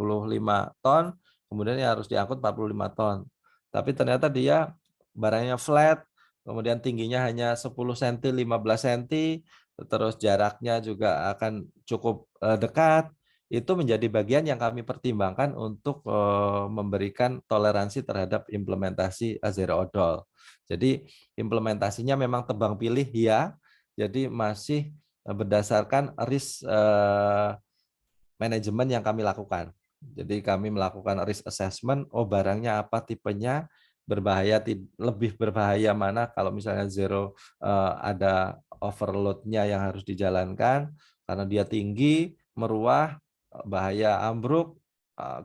C: ton, kemudian ya harus diangkut 45 ton. Tapi ternyata dia barangnya flat, kemudian tingginya hanya 10 cm, 15 cm, terus jaraknya juga akan cukup dekat. Itu menjadi bagian yang kami pertimbangkan untuk memberikan toleransi terhadap implementasi zero odol. Jadi implementasinya memang tebang pilih ya, jadi masih berdasarkan risk manajemen yang kami lakukan. Jadi kami melakukan risk assessment, barangnya apa tipenya, berbahaya, lebih berbahaya mana kalau misalnya zero ada overload-nya yang harus dijalankan, karena dia tinggi, meruah, bahaya ambruk,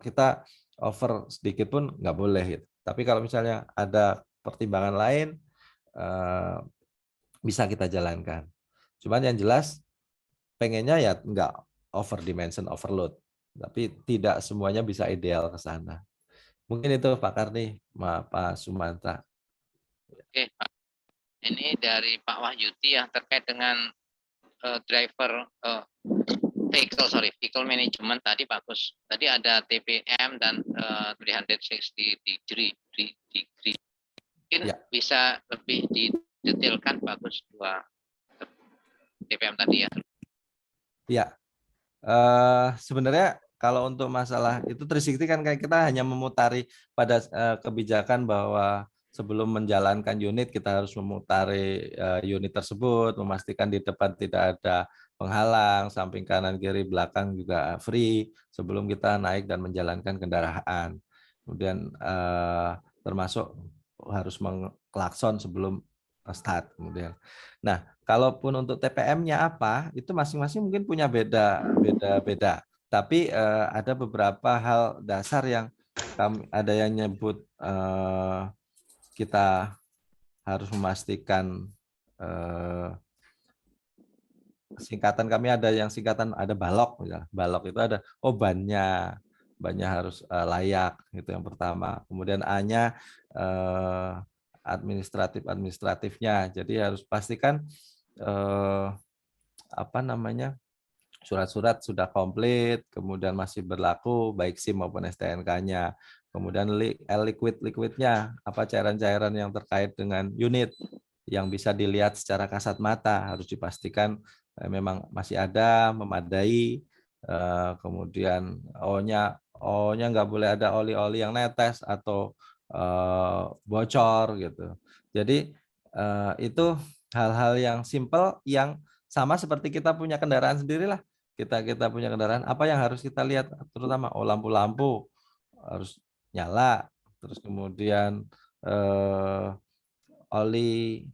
C: kita over sedikit pun nggak boleh gitu. Tapi kalau misalnya ada pertimbangan lain, bisa kita jalankan. Cuman yang jelas pengennya ya nggak over dimension overload, tapi tidak semuanya bisa ideal ke sana. Mungkin itu Pak Karni, Pak Sumanta.
A: Oke, Pak. Ini dari Pak Wahyudi ya terkait dengan driver vehicle management tadi bagus. Tadi ada TPM dan 360 degree. Mungkin
C: Ya.
A: bisa lebih didetailkan bagus dua TPM tadi ya.
C: Ya, sebenarnya kalau untuk masalah itu 360 kan kayak kita hanya memutari pada kebijakan bahwa sebelum menjalankan unit kita harus memutari unit tersebut, memastikan di depan tidak ada penghalang, samping kanan kiri belakang juga free sebelum kita naik dan menjalankan kendaraan. Kemudian termasuk harus mengklakson sebelum start kemudian. Nah, kalaupun untuk TPM-nya apa, itu masing-masing mungkin punya beda-beda. Tapi ada beberapa hal dasar yang ada yang nyebut kita harus memastikan singkatan kami ada yang singkatan ada balok, misalnya. Balok itu ada bannya harus layak, itu yang pertama. Kemudian A-nya administratifnya, jadi harus pastikan surat-surat sudah komplit, kemudian masih berlaku baik SIM maupun STNK-nya. Kemudian liquidnya, apa cairan-cairan yang terkait dengan unit yang bisa dilihat secara kasat mata harus dipastikan memang masih ada, memadai. Kemudian O-nya nggak boleh ada oli-oli yang netes atau bocor gitu. Jadi itu hal-hal yang simpel yang sama seperti kita punya kendaraan sendiri lah. Kita punya kendaraan, apa yang harus kita lihat, terutama lampu-lampu harus nyala, terus kemudian oli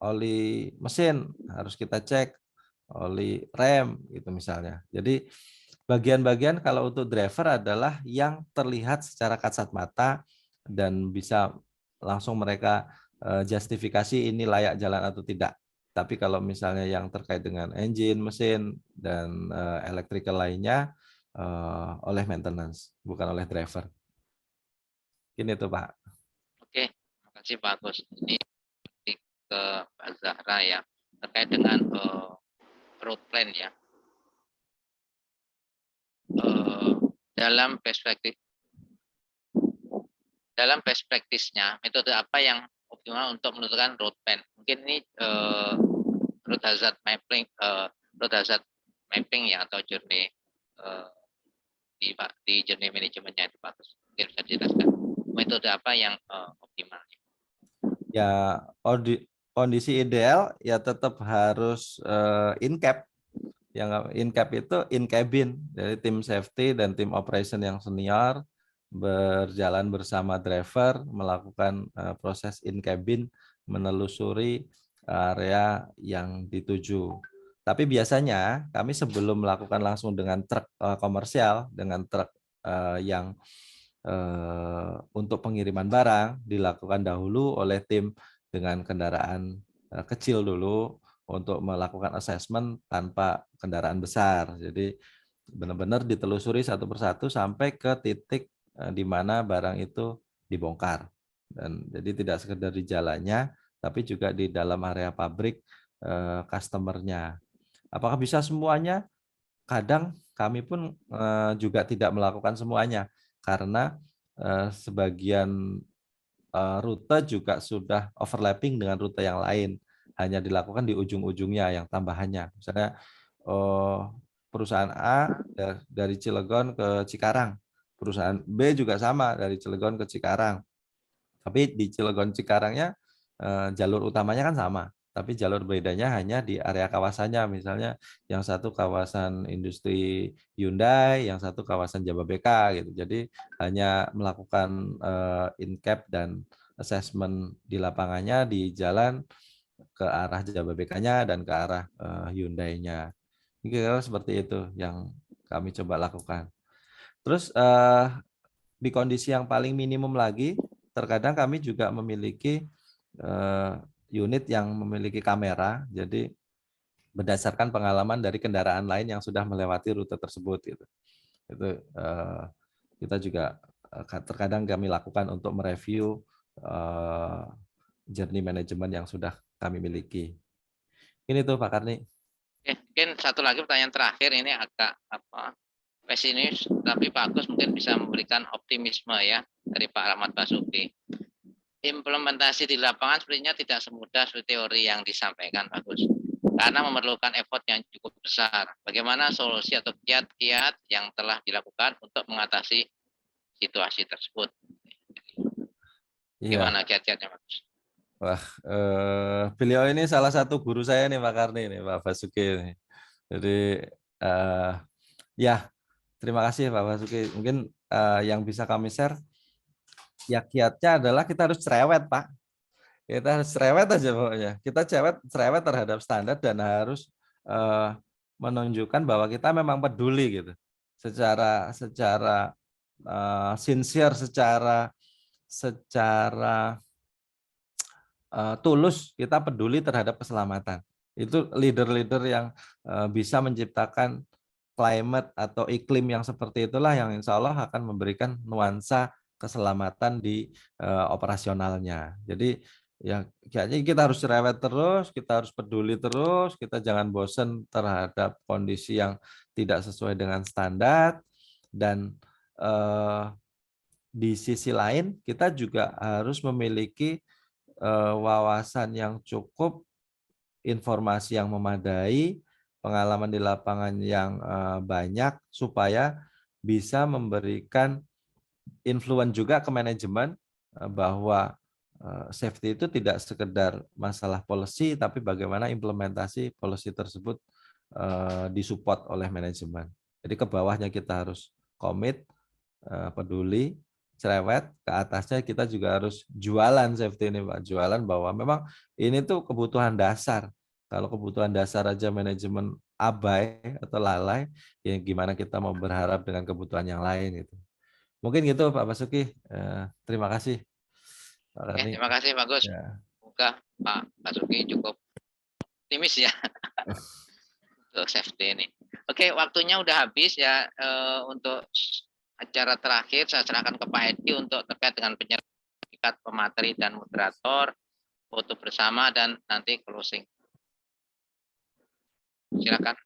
C: oli mesin harus kita cek, oli rem gitu misalnya. Jadi bagian-bagian kalau untuk driver adalah yang terlihat secara kasat mata dan bisa langsung mereka justifikasi ini layak jalan atau tidak. Tapi kalau misalnya yang terkait dengan engine, mesin, dan electrical lainnya oleh maintenance, bukan oleh driver. Ini tuh Pak.
A: Oke, terima kasih Pak Agus. Ini ke Pak Zahra ya, terkait dengan road plan ya. Dalam perspektifnya, metode apa yang optimal untuk menentukan road plan? Mungkin ini road hazard mapping ya, atau journey di journey manajemennya itu Pak Agus. Mungkin bisa dijelaskan metode apa yang optimal?
C: Ya, kondisi ideal ya tetap harus in cab. Yang in cab itu in cabin, dari tim safety dan tim operation yang senior berjalan bersama driver melakukan proses in cabin, menelusuri area yang dituju. Tapi biasanya kami sebelum melakukan langsung dengan truk komersial, dengan truk yang untuk pengiriman barang dilakukan dahulu oleh tim dengan kendaraan kecil dulu untuk melakukan assessment tanpa kendaraan besar. Jadi benar-benar ditelusuri satu persatu sampai ke titik di mana barang itu dibongkar. Dan jadi tidak sekedar di jalannya, tapi juga di dalam area pabrik customer-nya. Apakah bisa semuanya? Kadang kami pun juga tidak melakukan semuanya karena sebagian rute juga sudah overlapping dengan rute yang lain, hanya dilakukan di ujung-ujungnya yang tambahannya. Misalnya perusahaan A dari Cilegon ke Cikarang, perusahaan B juga sama dari Cilegon ke Cikarang. Tapi di Cilegon Cikarangnya jalur utamanya kan sama, tapi jalur bedanya hanya di area kawasannya. Misalnya yang satu kawasan industri Hyundai, yang satu kawasan Jababeka gitu. Jadi hanya melakukan in-cap dan assessment di lapangannya di jalan ke arah Jababekanya dan ke arah Hyundai-nya. Kira-kira seperti itu yang kami coba lakukan. Terus di kondisi yang paling minimum lagi, terkadang kami juga memiliki unit yang memiliki kamera. Jadi berdasarkan pengalaman dari kendaraan lain yang sudah melewati rute tersebut gitu. Itu kita juga terkadang kami lakukan untuk mereview journey management yang sudah kami miliki. Ini tuh Pak Karni.
A: Oke, mungkin satu lagi pertanyaan terakhir, ini agak pesimis, tapi Pak Agus mungkin bisa memberikan optimisme ya dari Pak Rahmat Basuki. Implementasi di lapangan sebenarnya tidak semudah seperti teori yang disampaikan Pak Agus, karena memerlukan effort yang cukup besar. Bagaimana solusi atau kiat-kiat yang telah dilakukan untuk mengatasi situasi tersebut? Gimana kiat-kiatnya Pak Agus?
C: Wah, beliau ini salah satu guru saya nih Pak Karni, nih Pak Basuki. Jadi ya terima kasih Pak Basuki. Mungkin yang bisa kami share ya kiatnya adalah kita harus cerewet Pak. Kita harus cerewet aja pokoknya. Kita cerewet terhadap standar dan harus menunjukkan bahwa kita memang peduli gitu. Secara sincere, secara tulus kita peduli terhadap keselamatan. Itu leader-leader yang bisa menciptakan climate atau iklim yang seperti itulah yang insya Allah akan memberikan nuansa keselamatan di operasionalnya. Jadi ya kayaknya kita harus cerewet terus, kita harus peduli terus, kita jangan bosan terhadap kondisi yang tidak sesuai dengan standar, dan di sisi lain kita juga harus memiliki wawasan yang cukup, informasi yang memadai, pengalaman di lapangan yang banyak supaya bisa memberikan influence juga ke manajemen bahwa safety itu tidak sekedar masalah policy, tapi bagaimana implementasi policy tersebut disupport oleh manajemen. Jadi ke bawahnya kita harus komit, peduli, cerewet, ke atasnya kita juga harus jualan safety ini Pak, jualan bahwa memang ini tuh kebutuhan dasar. Kalau kebutuhan dasar aja manajemen abai atau lalai, ya gimana kita mau berharap dengan kebutuhan yang lain gitu. Mungkin gitu Pak Basuki. Terima kasih Pak
A: Oke,
C: Karni.
A: terima kasih Pak Gus.
C: Ya.
A: Semoga Pak Basuki cukup optimis ya untuk safety ini. Oke, waktunya udah habis ya. Untuk acara terakhir saya serahkan ke Pak Edi untuk terkait dengan penyerahan sertifikat pemateri dan moderator, foto bersama dan nanti closing. Silakan.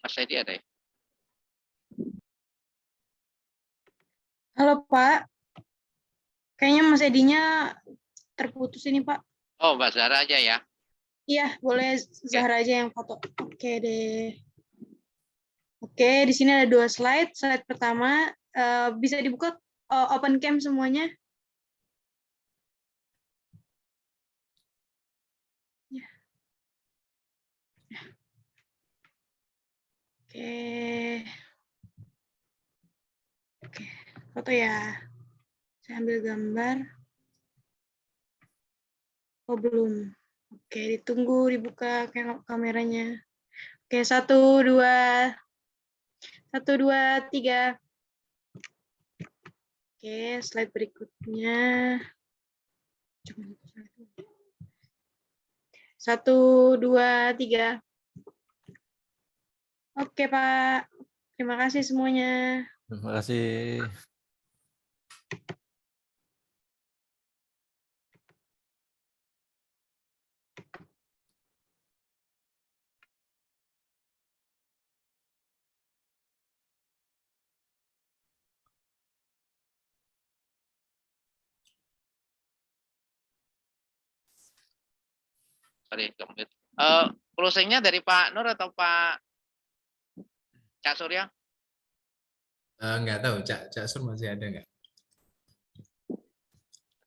A: Mas Edi ada ya?
D: Halo Pak, kayaknya Mas Edinya terputus ini Pak.
A: Oh, Mbak Zahra aja ya.
D: Iya, boleh Zahra aja yang foto. Oke deh. Oke, di sini ada 2 slide. Slide pertama, bisa dibuka open cam semuanya. Ya. Oke. Oke, foto ya. Saya ambil gambar. Oh, belum. Oke, ditunggu dibuka kameranya. Oke, 1, 2. 1, 2, 3. Oke, slide berikutnya. 1, 2, 3. Oke, Pak. Terima kasih semuanya.
C: Terima kasih.
A: Sorry, closingnya dari Pak Nur atau Pak Cak Surya?
E: Nggak tahu, Cak Sur masih ada nggak?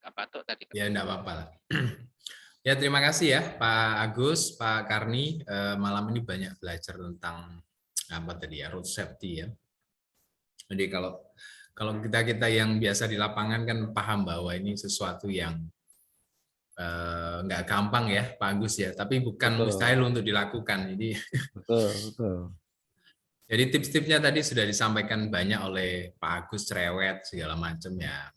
A: Kak Patuk tadi.
E: Ya, nggak apa-apa lah. Ya, terima kasih ya Pak Agus, Pak Karni. Malam ini banyak belajar tentang apa tadi ya, road safety ya. Jadi kalau kita yang biasa di lapangan kan paham bahwa ini sesuatu yang nggak gampang ya Pak Agus ya, tapi bukan
C: Betul.
E: mustahil untuk dilakukan. Jadi
C: Betul.
E: Jadi tips-tipsnya tadi sudah disampaikan banyak oleh Pak Agus, cerewet segala macam ya.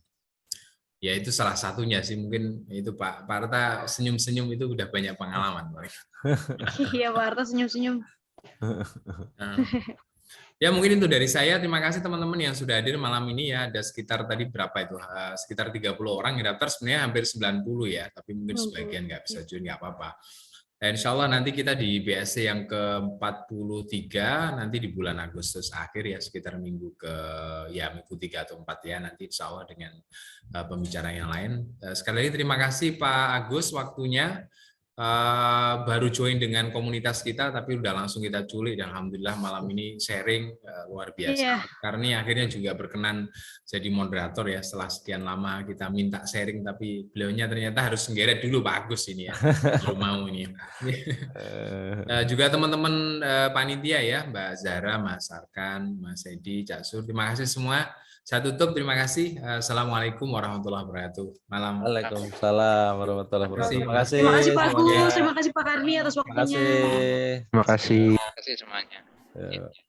E: Ya itu salah satunya sih, mungkin itu Pak Arta senyum-senyum itu udah banyak pengalaman.
D: Iya, Pak Arta senyum-senyum.
E: Nah, ya mungkin itu dari saya. Terima kasih teman-teman yang sudah hadir malam ini ya. Ada sekitar tadi berapa itu? Sekitar 30 orang yang daftar, sebenarnya hampir 90 ya. Tapi mungkin sebagian nggak bisa join, nggak apa-apa. Dan insya Allah nanti kita di BSC yang ke-43 nanti di bulan Agustus akhir ya, sekitar minggu 3 atau 4 ya, nanti insya Allah dengan pembicaraan yang lain. Sekali lagi terima kasih Pak Agus waktunya. Baru join dengan komunitas kita tapi udah langsung kita culik dan alhamdulillah malam ini sharing luar biasa.
D: Iya.
E: Karena akhirnya juga berkenan jadi moderator ya, setelah sekian lama kita minta sharing tapi beliaunya ternyata harus menggeret dulu Pak Agus ini ya, belum mau ini. Juga teman-teman panitia ya, Mbak Zahra, Mas Arkan, Mas Edi, Cak Sur, terima kasih semua. Saya tutup, terima kasih. Assalamualaikum warahmatullahi wabarakatuh. Malam.
C: Waalaikumsalam warahmatullahi wabarakatuh. Terima kasih.
D: Terima kasih Pak
C: semuanya.
D: Agus, terima kasih Pak Karni atas
C: Terima
D: waktunya.
C: kasih.
F: Terima kasih.
A: Terima kasih semuanya.
C: Ya.